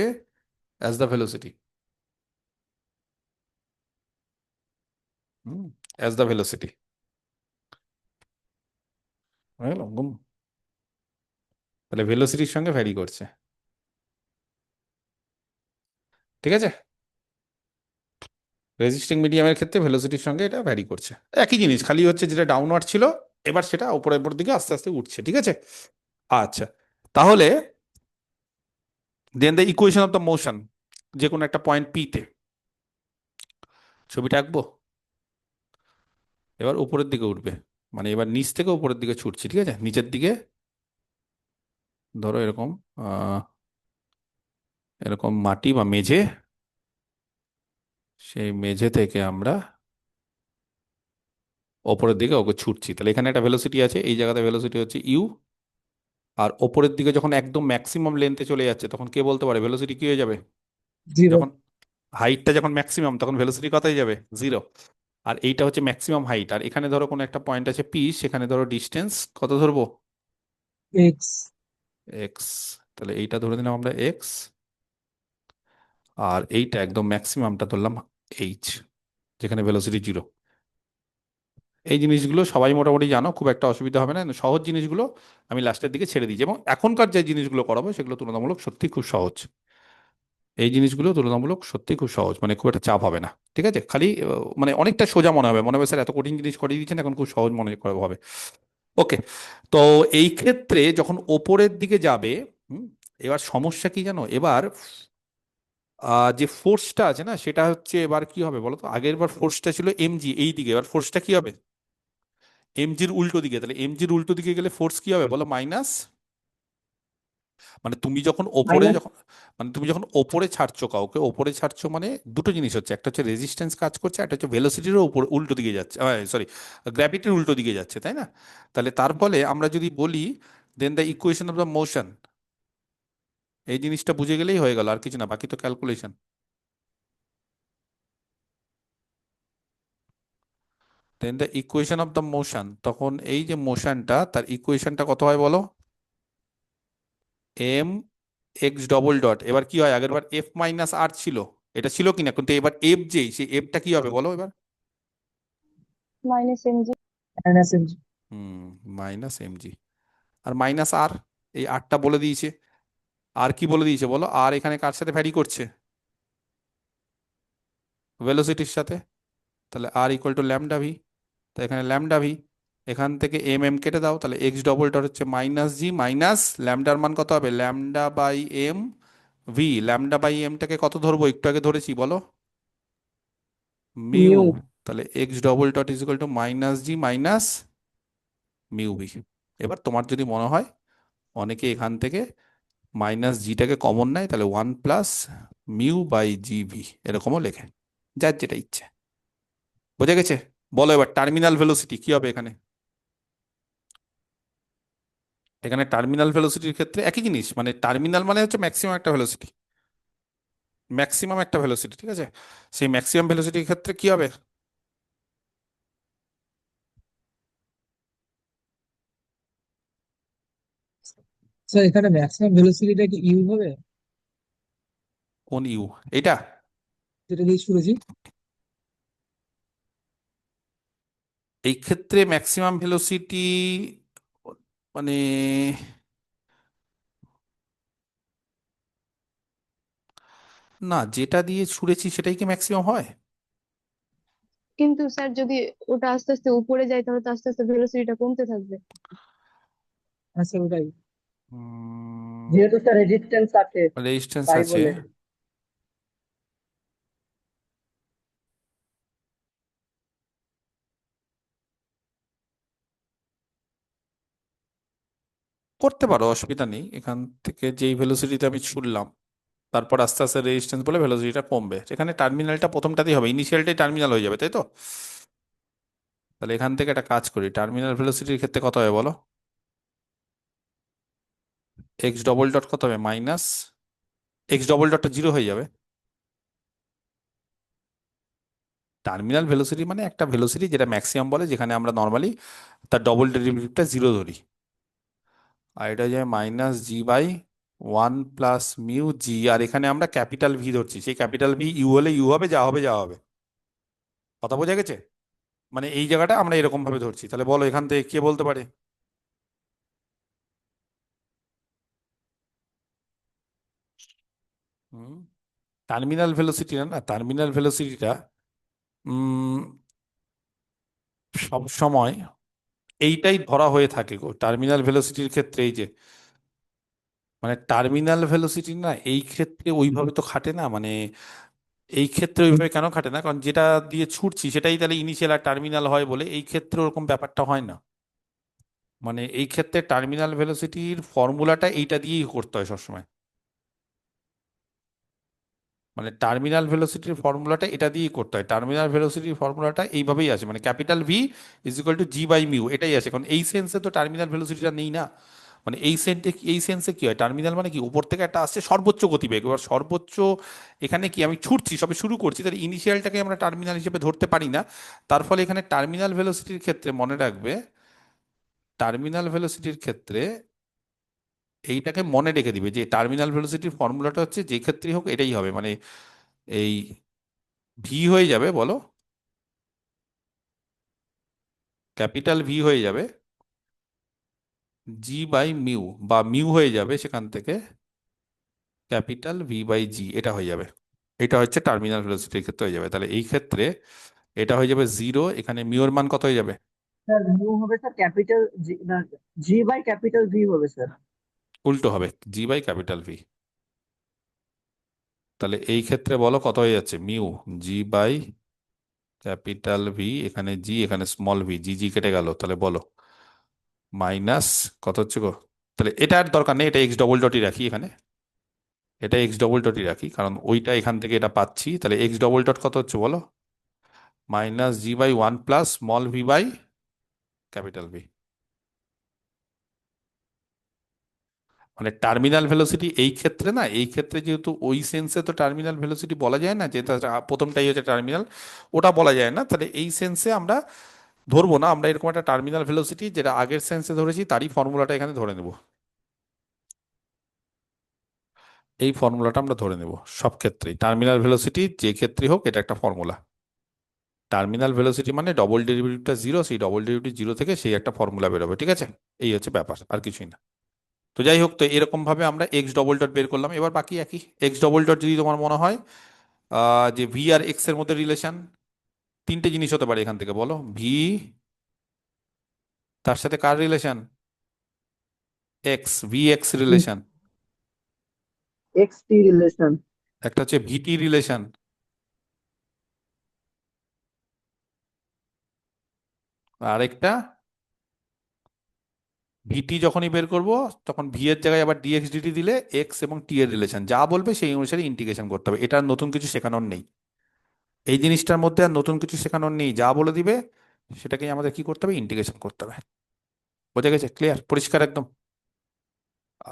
as the velocity, as the velocity, তাহলে ভেলোসিটির সঙ্গে ভ্যারি করছে, ঠিক আছে। রেজিস্টিং মিডিয়ামের ক্ষেত্রে ভেলোসিটির সঙ্গে এটা ভ্যারি করছে, একই জিনিস, খালি হচ্ছে যেটা ডাউনওয়ার্ড ছিল এবার সেটা উপরের উপর দিকে আস্তে আস্তে উঠছে, ঠিক আছে। আচ্ছা, তাহলে then the equation of the motion, যে কোনো একটা পয়েন্ট পি তে ছবিটা আঁকবো, এবার উপরের দিকে উঠবে, মানে এবার নিচ থেকে উপরের দিকে ছুটছি, ঠিক আছে, নিচের দিকে ধরো এরকম এরকম মাটি বা মেঝে, সেই মেঝে থেকে আমরা ওপরের দিকে ওকে ছুটছি, তাহলে এখানে একটা ভেলোসিটি আছে, এই জায়গাতে ভেলোসিটি হচ্ছে ইউ। আর ওপরের দিকে যখন একদম ম্যাক্সিমাম লেন্থে চলে যাচ্ছে, তখন কে বলতে পারে ভেলোসিটি কি হয়ে যাবে? জিরো। যখন হাইটটা যখন ম্যাক্সিমাম, তখন ভেলোসিটি কত হয়ে যাবে? জিরো। আর এইটা হচ্ছে ম্যাক্সিমাম হাইট, আর এখানে ধরো কোনো একটা পয়েন্ট আছে পি, সেখানে ধরো ডিস্টেন্স কত ধরবো? এক্স। এক্স। তাহলে এইটা ধরে দিলাম আমরা এক্স, আর এইটা একদম ম্যাক্সিমামটা ধরলাম এইচ, যেখানে ভেলোসিটি জিরো। এই জিনিসগুলো সবাই মোটামুটি জানো, খুব একটা অসুবিধা হবে না, সহজ জিনিসগুলো আমি লাস্টের দিকে ছেড়ে দিয়েছি, এবং এখনকার যে জিনিসগুলো করাবো সেগুলো তুলনামূলক সত্যি খুব সহজ। এই জিনিসগুলো তুলনামূলক সত্যি খুব সহজ, মানে খুব একটা চাপ হবে না, ঠিক আছে। খালি মানে অনেকটা সোজা মনে হবে, মনে হবে স্যার এত কঠিন জিনিস করিয়ে দিচ্ছেন, এখন খুব সহজ মনে করা হবে। ওকে, তো এই ক্ষেত্রে যখন ওপরের দিকে যাবে, হুম, এবার সমস্যা কি জানো, এবার যে ফোর্সটা আছে না, সেটা হচ্ছে এবার কি হবে বলো তো, আগের বার ফোর্সটা ছিল এমজি, এই দিকে এবার ফোর্সটা কি হবে? এমজির উল্টো দিকে। তাহলে এমজির উল্টো দিকে গেলে ফোর্স কি হবে বলো? মাইনাস, মানে তুমি যখন ওপরে মাইনাস যখন মানে তুমি যখন ওপরে ছাড়ছো কাউকে, ওপরে ছাড়ছো মানে দুটো জিনিস হচ্ছে, একটা হচ্ছে রেজিস্ট্যান্স কাজ করছে, একটা হচ্ছে ভেলোসিটিরও উপর উল্টো দিকে যাচ্ছে, সরি, গ্র্যাভিটির উল্টো দিকে যাচ্ছে, তাই না? তাহলে তার ফলে আমরা যদি বলি then the equation of the motion, এই জিনিসটা বুঝে গেলেই হয়ে গেল, আর কিছু না, বাকি তো calculation. Then the equation of the motion, তখন এই যে মোশনটা, তার ইকুয়েশনটা কত হয় বলো? এম এক্স ডবল ডট, এবার কি হয়, আগের বার এফ মাইনাস আর ছিল, এটা ছিল কিনা, কিন্তু এবার এফ যেই, সেই এফটা কি হবে বলো এবার? Minus MG. Minus M G. Hmm, minus M G. আর মাইনাস আর, এই আরটা বলে দিয়েছে। আর কি বলে দিয়েছে বলো? আর এখানে কার সাথে ভ্যারি করছে? ভেলোসিটির সাথে। তাহলে আর ইকুয়াল টু ল্যামডা ভি, তো এখানে ল্যামডা ভি, এখান থেকে এম এম কেটে দাও, তাহলে এক্স ডবল ডট হচ্ছে মাইনাস জি, মাইনাস ল্যামডার মান কত হবে? Lambda by M V. Lambda by এমটাকে কত ধরবো, একটু আগে ধরেছি বলো? মিউ। মিউ। তাহলে X double dot is equal to minus G minus mu V. এবার তোমার যদি মনে হয়, অনেকে এখান থেকে মাইনাস জিটাকে কমন নেয়, তাহলে 1 plus mu by G V এরকমও লেখে, যার যেটা ইচ্ছে। বোঝা গেছে? বলো এবার টার্মিনাল ভেলোসিটি কি হবে এখানে? এখানে টার্মিনাল ভেলোসিটির ক্ষেত্রে একই জিনিস, মানে টার্মিনাল মানে হচ্ছে ম্যাক্সিমাম একটা ভেলোসিটি, ম্যাক্সিমাম একটা ভেলোসিটি, ঠিক আছে। সেই ম্যাক্সিমাম ভেলোসিটির ক্ষেত্রে কি হবে? স্যার এখানে ম্যাক্সিমাম ভেলোসিটিটা কি ইউ হবে? কোন ইউ? এটা যেটা দিয়ে ছুড়েছি। এই ক্ষেত্রে ম্যাক্সিমাম ভেলোসিটি মানে না, যেটা দিয়ে ছুড়েছি সেটাই কি ম্যাক্সিমাম হয়? কিন্তু স্যার যদি ওটা আস্তে আস্তে উপরে যায় তাহলে তো আস্তে আস্তে ভেলোসিটিটা কমতে থাকবে। হ্যাঁ স্যার ওটাই। যেহেতু স্যার রেজিস্ট্যান্স আছে রেজিস্ট্যান্স তাই আছে। বলে। করতে পারো, অসুবিধা নেই। এখান থেকে যেই ভেলোসিটিতে আমি ছুড়লাম তারপর আস্তে আস্তে রেজিস্ট্যান্স বলে ভেলোসিটিটা কমবে, সেখানে টার্মিনালটা প্রথমটাতেই হবে, ইনিশিয়ালটাই টার্মিনাল হয়ে যাবে, তাই তো? তাহলে এখান থেকে একটা কাজ করি, টার্মিনাল ভেলোসিটির ক্ষেত্রে কত হবে বলো? এক্স ডবল ডট কত হবে? মাইনাস এক্স ডবল ডটটা জিরো হয়ে যাবে। টার্মিনাল ভেলোসিটি মানে একটা ভেলোসিটি যেটা ম্যাক্সিমাম বলে, যেখানে আমরা নর্মালি তার ডবল ডেরিভেটিভটা জিরো ধরি। আর এটা যে minus G by one plus mu G, আর এখানে আমরা ক্যাপিটাল ভি ধরছি, সেই ক্যাপিটাল ভি ইউ হলে ইউ হবে, যা হবে যা হবে। কথা বোঝা গেছে? মানে এই জায়গাটা আমরা এরকম ভাবে ধরছি। তাহলে বলো এখান থেকে কে বলতে পারে? হুম, টার্মিনাল ভেলোসিটি না, টার্মিনাল ভেলোসিটিটা সব সময় এইটাই ধরা হয়ে থাকে গো টার্মিনাল ভেলোসিটির ক্ষেত্রে। এই যে মানে টার্মিনাল ভেলোসিটি না এই ক্ষেত্রে ওইভাবে তো খাটে না, মানে এই ক্ষেত্রে ওইভাবে কেন খাটে না, কারণ যেটা দিয়ে ছুটছি সেটাই তাহলে ইনিশিয়াল আর টার্মিনাল হয় বলে এই ক্ষেত্রে ওরকম ব্যাপারটা হয় না। মানে এই ক্ষেত্রে টার্মিনাল ভেলোসিটির ফর্মুলাটা এইটা দিয়েই করতে হয় সবসময়। মানে টার্মিনাল ভেলোসিটির ফর্মুলাটা এটা দিয়েই করতে হয়, টার্মিনাল ভেলোসিটির ফর্মুলাটা এইভাবেই আছে, মানে capital V is equal to G by mu, এটাই আছে। কারণ এই সেন্সে তো টার্মিনাল ভেলোসিটিটা নেই না। মানে এই সেন্সে কি হয়, টার্মিনাল মানে কি, উপর থেকে একটা আসছে সর্বোচ্চ গতিবেগ, এবার সর্বোচ্চ এখানে কি আমি ছুটছি, সবে শুরু করছি, তাহলে ইনিশিয়ালটাকে আমরা টার্মিনাল হিসেবে ধরতে পারি না। তার ফলে এখানে টার্মিনাল ভেলোসিটির ক্ষেত্রে মনে রাখবে, টার্মিনাল ভেলোসিটির ক্ষেত্রে এইটাকে মনে রেখে দিবে যে টার্মিনাল ভেলোসিটির ফর্মুলাটা হচ্ছে যে ক্ষেত্রেই হোক এটাই হবে, মানে এই ভি হয়ে যাবে বলো, ক্যাপিটাল ভি হয়ে যাবে জি বাই মিউ, বা মিউ হয়ে যাবে সেখান থেকে ক্যাপিটাল ভি বাই জি, এটা হয়ে যাবে। এটা হচ্ছে টার্মিনাল ভেলোসিটির ক্ষেত্রে হয়ে যাবে। তাহলে এই ক্ষেত্রে এটা হয়ে যাবে জিরো, এখানে মিউর মান কত হয়ে যাবে? স্যার মিউ হবে স্যার ক্যাপিটাল জি না, জি বাই ক্যাপিটাল ভি হবে স্যার। উল্টো হবে, জি বাই ক্যাপিটাল ভি। তাহলে এই ক্ষেত্রে বলো কত হয়ে যাচ্ছে? Mu G by capital V, এখানে জি এখানে স্মল ভি, জি জি কেটে গেল, তাহলে বলো মাইনাস কত হচ্ছে গো? তাহলে এটা আর দরকার নেই, এটা এক্স ডবল ডটই রাখি এখানে, এটা এক্স ডবল ডটই রাখি, কারণ ওইটা এখান থেকে এটা পাচ্ছি। তাহলে এক্স ডবল ডট কত হচ্ছে বলো? Minus G by one plus small V by capital V. মানে টার্মিনাল ভেলোসিটি এই ক্ষেত্রে না, এই ক্ষেত্রে যেহেতু ওই সেন্সে তো টার্মিনাল ভেলোসিটি বলা যায় না, যেটা প্রথমটাই হচ্ছে টার্মিনাল, ওটা বলা যায় না। তাহলে এই সেন্সে আমরা ধরবো না, আমরা এরকম একটা টার্মিনাল ভেলোসিটি যেটা আগের সেন্সে ধরেছি তারই ফর্মুলাটা এখানে ধরে নেব। এই ফর্মুলাটা আমরা ধরে নেব সব ক্ষেত্রেই, টার্মিনাল ভেলোসিটি যে ক্ষেত্রে হোক এটা একটা ফর্মুলা। টার্মিনাল ভেলোসিটি মানে ডবল ডেরিভেটিভটা জিরো, সেই ডবল ডেরিভেটিভ জিরো থেকে সেই একটা ফর্মুলা বেরোবে, ঠিক আছে? এই হচ্ছে ব্যাপার, আর কিছুই না। তো যাই হোক, তো এরকম ভাবে আমরা এক্স ডবল ডট বের করলাম। এবার বাকি একই, এক্স ডবল ডট যদি তোমার মনে হয় যে ভি আর এক্স এর মধ্যে রিলেশন, তিনটে জিনিস হতে পারে এখান থেকে বলো। ভি তার সাথে কার relation? X, V X relation. X T relation. একটা হচ্ছে ভিটি রিলেশন, আরেকটা ভিটি যখনই বের করব তখন ভি এর জায়গায় আবার ডিএক্স ডিটি দিলে এক্স এবং টি এর রিলেশন যা বলবে সেই অনুসারে ইন্টিগ্রেশন করতে হবে। এটা আর নতুন কিছু শেখানোর নেই, এই জিনিসটার মধ্যে আর নতুন কিছু শেখানোর নেই, যা বলে দিবে সেটাকেই আমাদের কি করতে হবে? ইন্টিগ্রেশন করতে হবে। বোঝা গেছে? ক্লিয়ার, পরিষ্কার একদম?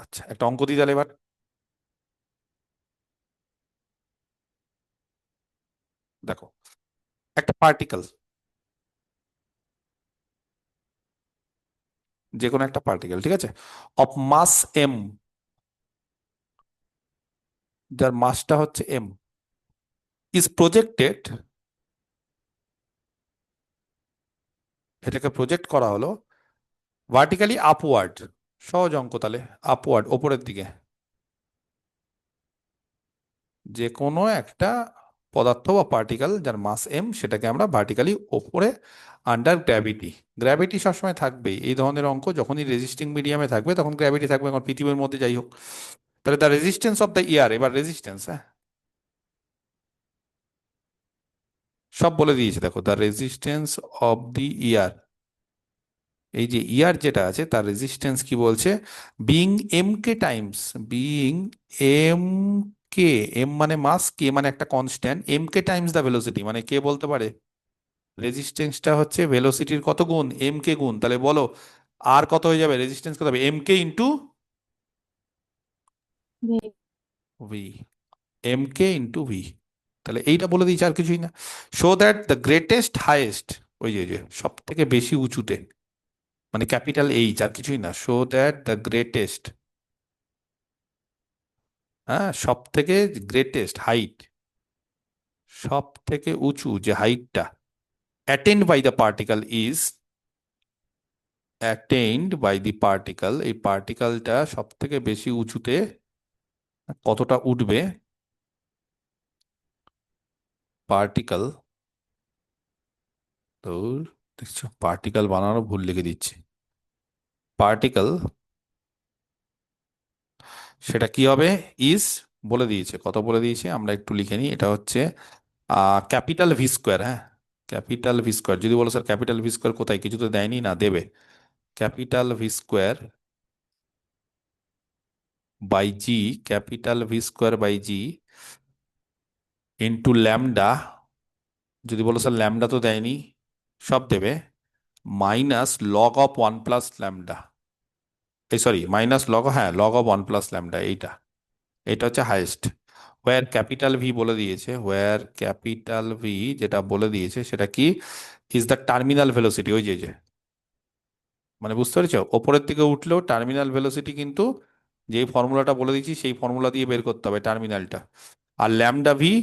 আচ্ছা, একটা অঙ্ক দিই তাহলে এবার। দেখো, একটা পার্টিকেল, যে কোনো একটা পার্টিকেল, ঠিক আছে, অফ মাস এম যার মাসটা হচ্ছে এম ইজ প্রজেক্টেড, এটাকে প্রজেক্ট করা হলো ভার্টিক্যালি আপওয়ার্ড, সহজ অঙ্ক তাহলে, আপওয়ার্ড ওপরের দিকে, যে কোনো একটা পদার্থ বা পার্টিকেল যার মাস এম সেটাকে আমরা ভার্টিক্যালি ওপরে আন্ডার গ্র্যাভিটি, গ্র্যাভিটি সবসময় থাকবেই এই ধরনের অঙ্ক, যখনই রেজিস্টিং মিডিয়ামে থাকবে তখন গ্র্যাভিটি থাকবে, এখন পৃথিবীর মধ্যে যাই হোক। তাহলে the resistance of the air, এবার রেজিস্ট্যান্স, হ্যাঁ সব বলে দিয়েছে দেখো, the resistance of the air, এই যে ইয়ার যেটা আছে তার রেজিস্ট্যান্স কি বলছে, being M K times, being M K, M মানে মাস, কে মানে একটা constant, M K times the velocity, মানে কে বলতে পারে রেজিস্ট্যান্সটা হচ্ছে ভেলোসিটির কত গুণ, এম কে গুণ, তাহলে বলো আর কত হয়ে যাবে, রেজিস্ট্যান্স কত হবে, M K into V. V, M K into V, তাহলে এইটা বলে দিয়েছে আর কিছুই না। Show that the greatest highest, ওই যে সব থেকে বেশি উঁচুতে, মানে ক্যাপিটাল এইচ, আর কিছুই না, শো দ্যাট দ্য গ্রেটেস্ট, হ্যাঁ সব থেকে গ্রেটেস্ট হাইট, সব থেকে উঁচু যে হাইটটা attained by the particle is, attained by the particle, এই পার্টিকেলটা সব থেকে বেশি উঁচুতে কতটা উঠবে, পার্টিকেল, তো দেখছো পার্টিকেল বানানো ভুল লিখে দিচ্ছে, পার্টিকেল সেটা কি হবে, ইজ বলে দিয়েছে, কত বলে দিয়েছে আমরা একটু লিখে নিই, এটা হচ্ছে ক্যাপিটাল ভি স্কোয়ার, হ্যাঁ ক্যাপিটাল ভি স্কোয়ার, যদি বলো স্যার ক্যাপিটাল ভি স্কোয়ার কোথায়, কিছু তো দেয়নি, না দেবে, capital V square by G, capital V square by G into lambda, যদি বলো স্যার ল্যামডা তো দেয়নি, সব দেবে, minus log of one plus lambda, এই সরি মাইনাস লগ, হ্যাঁ log of one plus lambda, এইটা, এটা হচ্ছে হাইয়েস্ট, হোয়ার ক্যাপিটাল ভি বলে দিয়েছে, হোয়ার ক্যাপিটাল ভি যেটা বলে দিয়েছে সেটা কি, ইজ দ্য টার্মিনাল ভেলোসিটি, ওই যে মানে বুঝতে পেরেছো, ওপরের দিকে উঠলেও টার্মিনাল ভেলোসিটি কিন্তু যেই ফর্মুলাটা বলে দিয়েছি সেই ফর্মুলা দিয়ে বের করতে হবে টার্মিনালটা, আর lambda V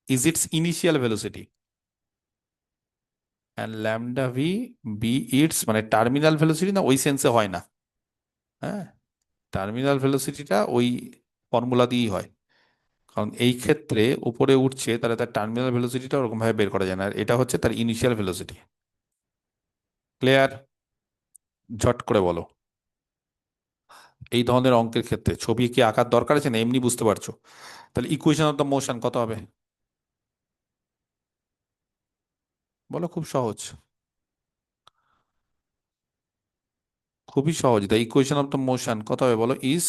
is its initial velocity, and lambda V B its, মানে টার্মিনাল ভেলোসিটি না ওই সেন্সে হয় না, হ্যাঁ টার্মিনাল ভেলোসিটিটা ওই ফর্মুলা দিয়েই হয়, কারণ এই ক্ষেত্রে উপরে উঠছে তাহলে তার টার্মিনাল ভেলোসিটিটা ওরকম ভাবে বের করা যায় না, আর এটা হচ্ছে তার ইনিশিয়াল ভেলোসিটি। ক্লিয়ার? ঝট করে বলো, এই ধরনের অঙ্কের ক্ষেত্রে ছবি কি আঁকার দরকার আছে না এমনি বুঝতে পারছো, তাহলে ইকুয়েশন অফ দ্য মোশন কত হবে, বলো, খুব সহজ, খুবই সহজ, the equation of the motion কত হবে বলো, is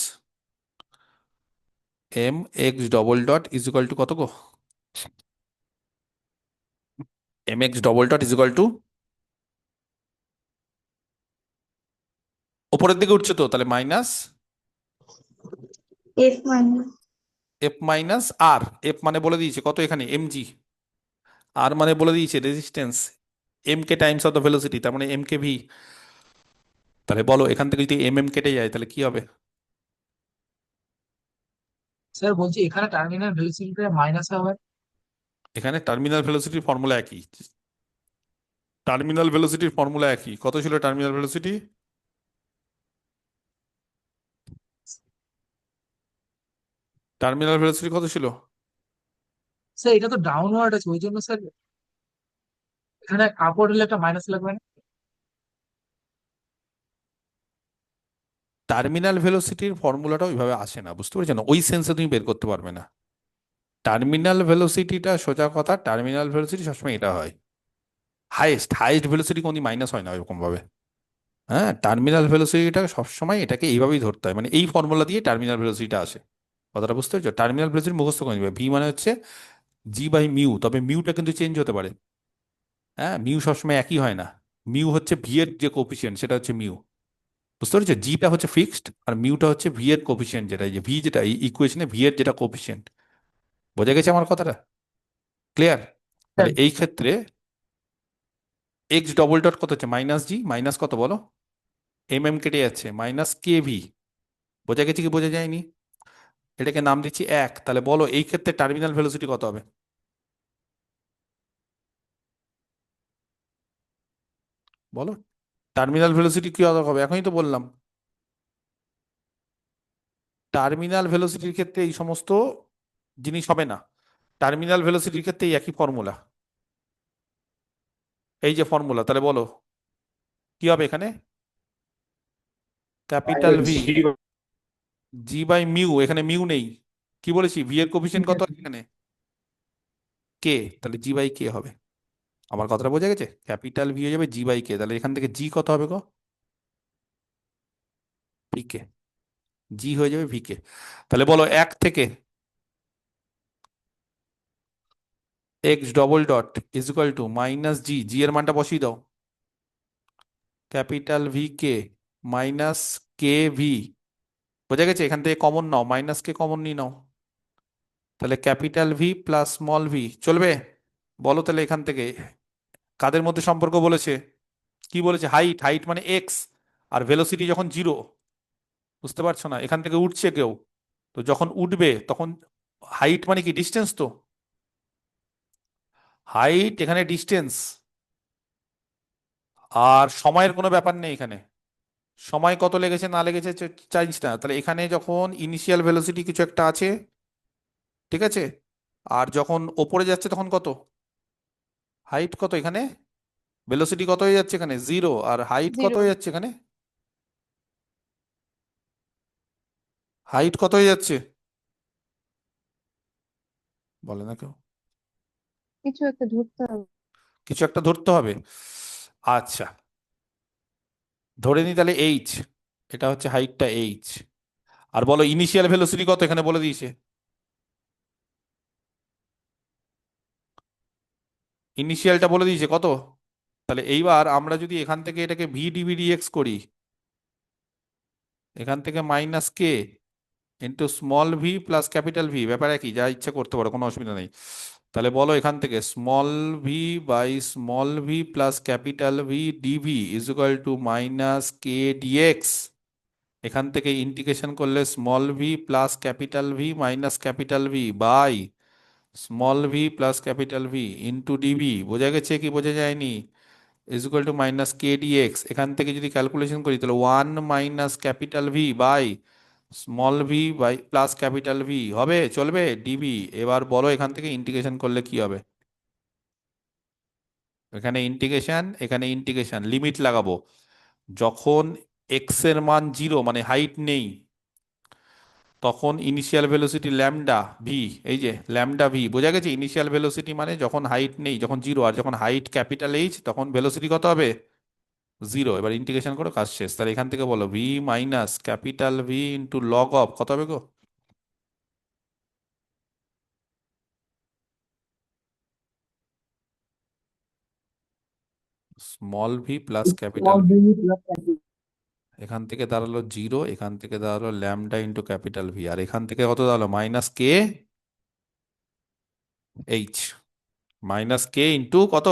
M X double dot is equal to কত গো, M X double dot is equal to, ওপরের দিকে উঠছে তো তাহলে minus F minus. F minus R, F মানে বলে দিয়েছে কত এখানে এম জি, আর মানে বলে দিয়েছে resistance, M K times of the velocity, তার মানে এম কে ভি, তাহলে বলো এখান থেকে যদি এম এম কেটে যায় তাহলে কি হবে, স্যার বলছি এখানে টার্মিনাল ভেলোসিটিটা মাইনাস হবে। এখানে টার্মিনাল ভেলোসিটির ফর্মুলা একই, টার্মিনাল ভেলোসিটির ফর্মুলা একই, কত ছিল টার্মিনাল ভেলোসিটি, টার্মিনাল ভেলোসিটি কত ছিল, স্যার এটা তো ডাউনওয়ার্ড আছে ওই জন্য স্যার এখানে আপওয়ার্ড হলে একটা মাইনাস লাগবে না? টার্মিনাল ভেলোসিটির ফর্মুলাটা ওইভাবে আসে না, বুঝতে পারছো না, ওই সেন্সে তুমি বের করতে পারবে না, টার্মিনাল ভেলোসিটিটা সোজা কথা, টার্মিনাল ভেলোসিটি সবসময় এটা হয় হাইয়েস্ট, হাইয়েস্ট ভেলোসিটি কোনদিন মাইনাস হয় না ওইরকম ভাবে, হ্যাঁ টার্মিনাল ভেলোসিটিটা সবসময় এটাকে এইভাবেই ধরতে হয়, মানে এই ফর্মুলা দিয়ে টার্মিনাল ভেলোসিটিটা আসে, কথাটা বুঝতে পারছো, টার্মিনাল ভেলোসিটি মুখস্থ করে নিবে, ভি মানে হচ্ছে জি বাই মিউ, তবে মিউটা কিন্তু চেঞ্জ হতে পারে, হ্যাঁ মিউ সবসময় একই হয় না, মিউ হচ্ছে ভি এর যে কোফিসিয়েন্ট সেটা হচ্ছে মিউ, বুঝতে পারছো, জিটা হচ্ছে ফিক্সড আর মিউটা হচ্ছে ভি এর কোফিসিয়েন্ট, যেটা এই যে ভি যেটা এই ইকুয়েশনে ভি এর যেটা কোফিসিয়েন্ট, বোঝা গেছে আমার কথাটা, ক্লিয়ার? স্যার তাহলে এই ক্ষেত্রে এক্স ডবল ডট কত হচ্ছে মাইনাস জি, মাইনাস কত বলো, এম এম কেটে যাচ্ছে, মাইনাস কে ভি, বোঝা গেছে কি বোঝা যায়নি, এটাকে নাম দিচ্ছি 1। তাহলে বলো এই ক্ষেত্রে টার্মিনাল ভেলোসিটি কত হবে? বলো টার্মিনাল ভেলোসিটি কি হবে, এখনই তো বললাম। টার্মিনাল ভেলোসিটির ক্ষেত্রে এই সমস্ত জিনিস হবে না। টার্মিনাল ভেলোসিটির ক্ষেত্রে এই একই ফর্মুলা, এই যে ফর্মুলা। তাহলে বলো কি হবে এখানে? Capital V G G by mu, এখানে মিউ নেই। কি বলেছি, ভি এর কোফিশিয়েন্ট কত আছে এখানে? কে। তাহলে জি বাই কে হবে। আমার কথাটা বোঝা গেছে? ক্যাপিটাল ভি হয়ে যাবে জি বাই কে। তাহলে এখান থেকে জি কত হবে গো? V K. জি হয়ে যাবে ভি কে। তাহলে বলো 1 থেকে X double dot is equal to minus G, G এর মানটা বসিয়ে দাও, capital V K minus K V. বোঝা গেছে? এখান থেকে কমন নাও, মাইনাস কে কমন নিয়ে নাও। তাহলে capital V plus small V চলবে। বলো তাহলে এখান থেকে কাদের মধ্যে সম্পর্ক বলেছে? কি বলেছে? হাইট, হাইট মানে এক্স, আর ভেলোসিটি যখন 0। বুঝতে পারছো না? এখান থেকে উঠছে কেউ, তো যখন উঠবে তখন হাইট মানে কি ডিস্টেন্স, তো হাইট এখানে ডিস্টেন্স, আর সময়ের কোনো ব্যাপার নেই এখানে। সময় কত লেগেছে না লেগেছে চাইছ না। তাহলে এখানে যখন ইনিশিয়াল ভেলোসিটি কিছু একটা আছে, ঠিক আছে, আর যখন ওপরে যাচ্ছে তখন কত, হাইট কত এখানে, ভেলোসিটি কত হয়ে যাচ্ছে এখানে 0, আর হাইট কত 0। হয়ে যাচ্ছে এখানে, হাইট কত হয়ে যাচ্ছে, বলে না কেউ? কিছু একটা ধরতে হবে। কিছু একটা ধরতে হবে। আচ্ছা, ধরে নি তাহলে এইচ, এটা হচ্ছে হাইটটা এইচ। আর বলো ইনিশিয়াল ভেলোসিটি কত এখানে বলে দিয়েছে, ইনিশিয়ালটা বলে দিয়েছে কত। তাহলে এইবার আমরা যদি এখান থেকে এটাকে ভি ডিভি ডিএক্স করি, এখান থেকে minus K into small V plus capital V, ব্যাপারে কি, যা ইচ্ছা করতে পারো, কোনো অসুবিধা নেই। তাহলে বলো এখান থেকে small V by small V plus capital V DV is equal to minus K DX. এখান থেকে ইন্টিগ্রেশন করলে small V plus capital V minus capital V by small V plus capital V into DV. বোঝা গেছে কি বোঝা যায়নি? Is equal to minus K DX. এখান থেকে যদি ক্যালকুলেশন করি তাহলে 1 - capital V by small V by plus capital V হবে, চলবে ডিভি। এবার বলো এখান থেকে ইন্টিগ্রেশন করলে কি হবে? এখানে ইন্টিগ্রেশন, এখানে ইন্টিগ্রেশন, লিমিট লাগাবো। যখন এক্স এর মান 0 মানে হাইট নেই, তখন ইনিশিয়াল ভেলোসিটি ল্যামডা ভি, এই যে ল্যামডা ভি, বোঝা গেছে? ইনিশিয়াল ভেলোসিটি মানে যখন হাইট নেই, যখন 0, আর যখন হাইট ক্যাপিটাল এইচ তখন ভেলোসিটি কত হবে? 0। এবার ইন্টিগ্রেশন করে কাজ শেষ। তাহলে এখান থেকে বলো V minus capital V into log of কত হবে গো? Small V plus capital small V. V plus capital. এখান থেকে দাঁড়ালো 0, এখান থেকে দাঁড়ালো ল্যামডা ইন্টু ক্যাপিটাল ভি, আর এখান থেকে কত দাঁড়ালো minus K H, minus K into কত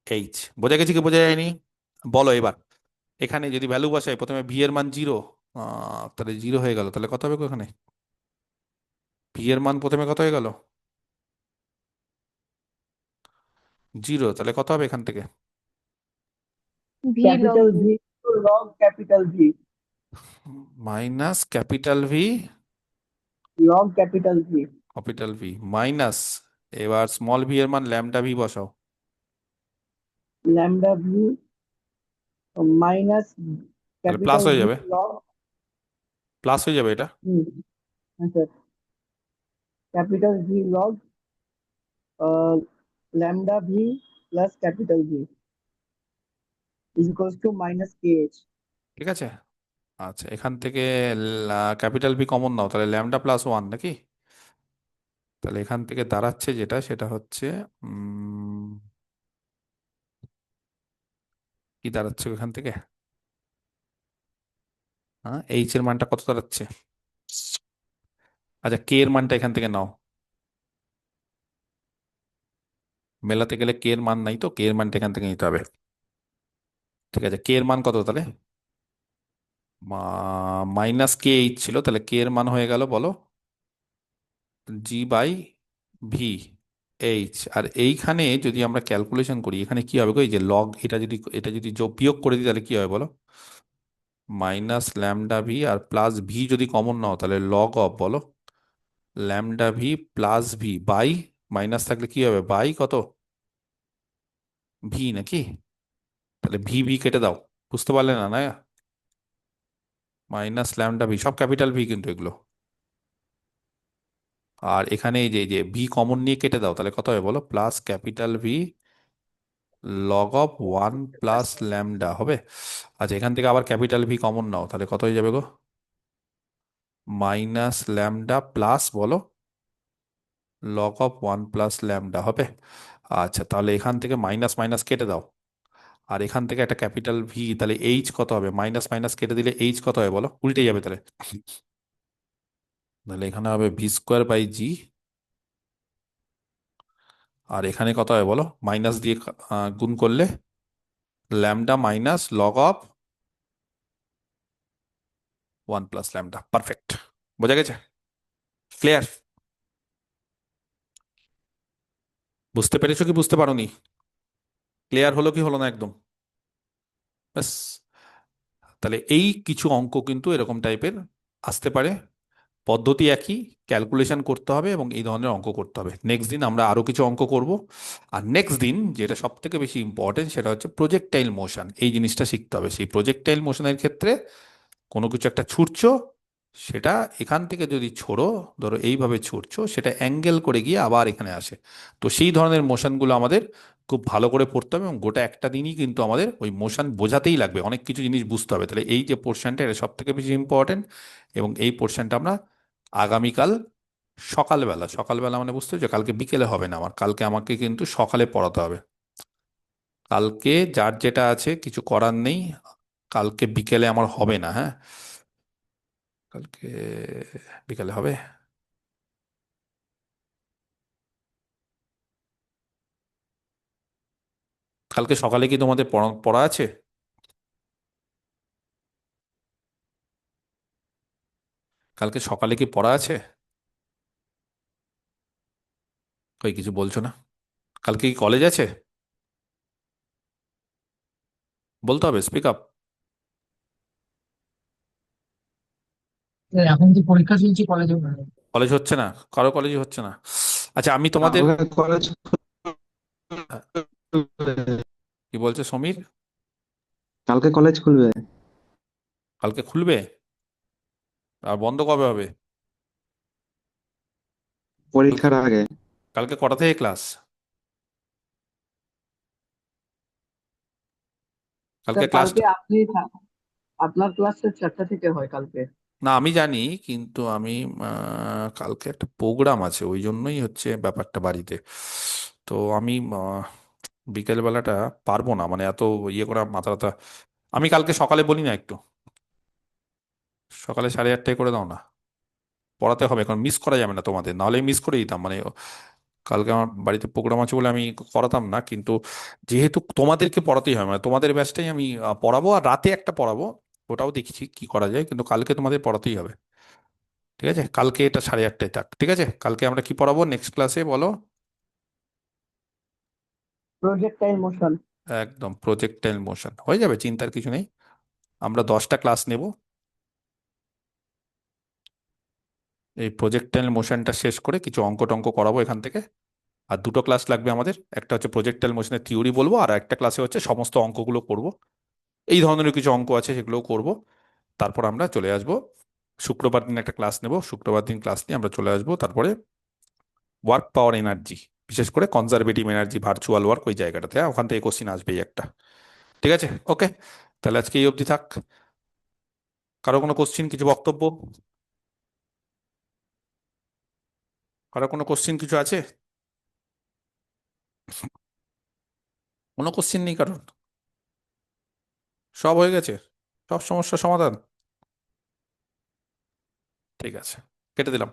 এইচ। বোঝা গেছে কি বোঝা যায়নি? বলো এবার এখানে যদি ভ্যালু বসাই, প্রথমে ভি এর মান 0, তাহলে 0 হয়ে গেল, তাহলে কত হবে গো এখানে? ভি এর মান প্রথমে কত হয়ে গেল? 0, তাহলে কত হবে এখান থেকে? V log capital V. V log capital V minus capital V log capital V capital V minus, এবার স্মল ভি এর মান ল্যামডা ভি বসাও, ল্যামডা ভি মাইনাস তাহলে প্লাস ক্যাপিটাল হয়ে ভি যাবে, লগ প্লাস হয়ে যাবে এটা। আচ্ছা capital V log lambda V plus capital V is equals to minus K H. ঠিক আছে। আচ্ছা, এখান থেকে ক্যাপিটাল ভি কমন নাও, তাহলে ল্যামডা প্লাস 1 নাকি? তাহলে এখান থেকে দাঁড়াচ্ছে যেটা, সেটা হচ্ছে কি দাঁড়াচ্ছে এখান থেকে, হ্যাঁ এইচ এর মানটা কত দাঁড়াচ্ছে? আচ্ছা, কে এর মানটা এখান থেকে নাও, মেলাতে গেলে কে এর মান নাই, তো কে এর মানটা এখান থেকে নিতে হবে। ঠিক আছে, কে এর মান কত তাহলে? মাইনাস কে এইচ ছিল, তাহলে কে এর মান হয়ে গেল বলো জি বাই ভি এইচ। আর এইখানে যদি আমরা ক্যালকুলেশন করি, এখানে কি হবে গো? এই যে লগ, এটা যদি যোগ বিয়োগ করে দিই তাহলে কি হবে বলো? মাইনাস ল্যামডা ভি আর প্লাস ভি যদি কমন নাও তাহলে লগ অফ বলো lambda V plus V by, minus থাকলে কি হবে? বাই কত? ভি নাকি? তাহলে ভি ভি কেটে দাও। বুঝতে পারলে না? না, মাইনাস ল্যামডা ভি, সব ক্যাপিটাল ভি কিন্তু এগুলো। আর এখানে এই যে ভি কমন নিয়ে কেটে দাও, তাহলে কত হবে বলো? Plus capital V log of 1 plus lambda হবে। আচ্ছা, এখান থেকে আবার ক্যাপিটাল ভি কমন নাও, তাহলে কত হয়ে যাবে গো? মাইনাস ল্যামডা প্লাস বলো লগ অফ 1 প্লাস ল্যামডা হবে। আচ্ছা, তাহলে এখান থেকে মাইনাস মাইনাস কেটে দাও, আর এখান থেকে একটা ক্যাপিটাল ভি, তাহলে এইচ কত হবে? মাইনাস মাইনাস কেটে দিলে এইচ কত হবে বলো? উল্টে যাবে তাহলে। তাহলে এখানে হবে ভি স্কোয়ার বাই জি, আর এখানে কত হবে বলো? মাইনাস দিয়ে গুণ করলে lambda minus log of 1 plus lambda. Perfect. বোঝা গেছে? ক্লিয়ার? বুঝতে পেরেছো কি বুঝতে পারোনি? ক্লিয়ার হলো কি হলো না একদম? ব্যাস। তাহলে এই কিছু অঙ্ক কিন্তু এরকম টাইপের আসতে পারে। পদ্ধতি একই, ক্যালকুলেশন করতে হবে এবং এই ধরনের অঙ্ক করতে হবে। নেক্সট দিন আমরা আরো কিছু অঙ্ক করব। আর নেক্সট দিন যেটা সব থেকে বেশি ইম্পর্টেন্ট সেটা হচ্ছে প্রজেক্টাইল মোশন। এই জিনিসটা শিখতে হবে। সেই প্রজেক্টাইল মোশনের ক্ষেত্রে কোনো কিছু একটা ছুটছো, সেটা এখান থেকে যদি ছোড়ো, ধরো এইভাবে ছুটছো, সেটা অ্যাঙ্গেল করে গিয়ে আবার এখানে আসে। তো সেই ধরনের মোশনগুলো আমাদের খুব ভালো করে পড়তে হবে এবং গোটা একটা দিনই কিন্তু আমাদের ওই মোশন বোঝাতেই লাগবে, অনেক কিছু জিনিস বুঝতে হবে। তাহলে এই যে পোর্শনটা, এটা সব থেকে বেশি ইম্পর্টেন্ট। এবং এই পোর্শনটা আমরা আগামীকাল সকালবেলা, সকালবেলা মানে বুঝতে পারছো, কালকে বিকেলে হবে না আমার, কালকে আমাকে কিন্তু সকালে পড়াতে হবে। কালকে যার যেটা আছে কিছু করার নেই, কালকে বিকেলে আমার হবে না, হ্যাঁ? কালকে বিকালে হবে? কালকে সকালে কি তোমাদের পড়া পড়া আছে? কালকে সকালে কি পড়া আছে? কই কিছু বলছো না? কালকে কি কলেজ আছে? বলতে হবে, স্পিক আপ। এখন যে পরীক্ষা চলছে কলেজে। কলেজ হচ্ছে না? কারো কলেজই হচ্ছে না? আচ্ছা, আমি তোমাদের আমাদের কলেজ আহ, কি বলছে সমীর? কালকে কলেজ খুলবে। কালকে খুলবে? আর বন্ধ কবে হবে? কালকে পরীক্ষার আগে। কালকে কটা থেকে ক্লাস? কালকে স্যার ক্লাসটা, কালকে আপনার ক্লাস 4টা থেকে হয় কালকে। না আমি জানি, কিন্তু আমি কালকে একটা প্রোগ্রাম আছে, ওই জন্যই হচ্ছে ব্যাপারটা বাড়িতে। তো আমি বিকেল বেলাটা পারবো না, মানে এত ইয়ে করা মাথা ব্যথা। আমি কালকে সকালে বলি না একটু, সকালে 8:30টায় করে দাও না। পড়াতে হবে, কারণ মিস করা যাবে না তোমাদের, নাহলে মিস করে দিতাম। মানে কালকে আমার বাড়িতে প্রোগ্রাম আছে বলে আমি করাতাম না, কিন্তু যেহেতু তোমাদেরকে পড়াতেই হয়, মানে তোমাদের ব্যাচটাই আমি পড়াবো, আর রাতে একটা পড়াবো, ওটাও দেখছি কি করা যায়, কিন্তু কালকে তোমাদের পড়াতেই হবে। ঠিক আছে, কালকে এটা 8:30টায় থাক। ঠিক আছে, কালকে আমরা কি পড়াবো নেক্সট ক্লাসে বলো? Projectile motion. একদম প্রজেক্টাইল মোশন হয়ে যাবে, চিন্তার কিছু নেই। আমরা 10টা ক্লাস নেব, এই প্রজেক্টাইল মোশনটা শেষ করে কিছু অঙ্ক টঙ্ক করাবো এখান থেকে। আর দুটো ক্লাস লাগবে আমাদের, একটা হচ্ছে প্রজেক্টাইল মোশনের থিওরি বলবো, আর একটা ক্লাসে হচ্ছে সমস্ত অঙ্কগুলো করব। এই ধরনের কিছু অঙ্ক আছে সেগুলোও করব। তারপর আমরা চলে আসব, শুক্রবার দিন একটা ক্লাস নেব, শুক্রবার দিন ক্লাস নিয়ে আমরা চলে আসব তারপরে ওয়ার্ক পাওয়ার এনার্জি, বিশেষ করে কনজারভেটিভ এনার্জি, ভার্চুয়াল ওয়ার্ক, ওই জায়গাটাতে। হ্যাঁ, ওখান থেকে কোশ্চিন আসবেই একটা। ঠিক আছে, ওকে। তাহলে আজকে এই অবধি থাক। কারো কোনো কোশ্চিন, কিছু বক্তব্য? কারো কোনো কোশ্চিন কিছু আছে? কোনো কোশ্চিন নেই কারণ? সব হয়ে গেছে? সব সমস্যার সমাধান? ঠিক আছে, কেটে দিলাম।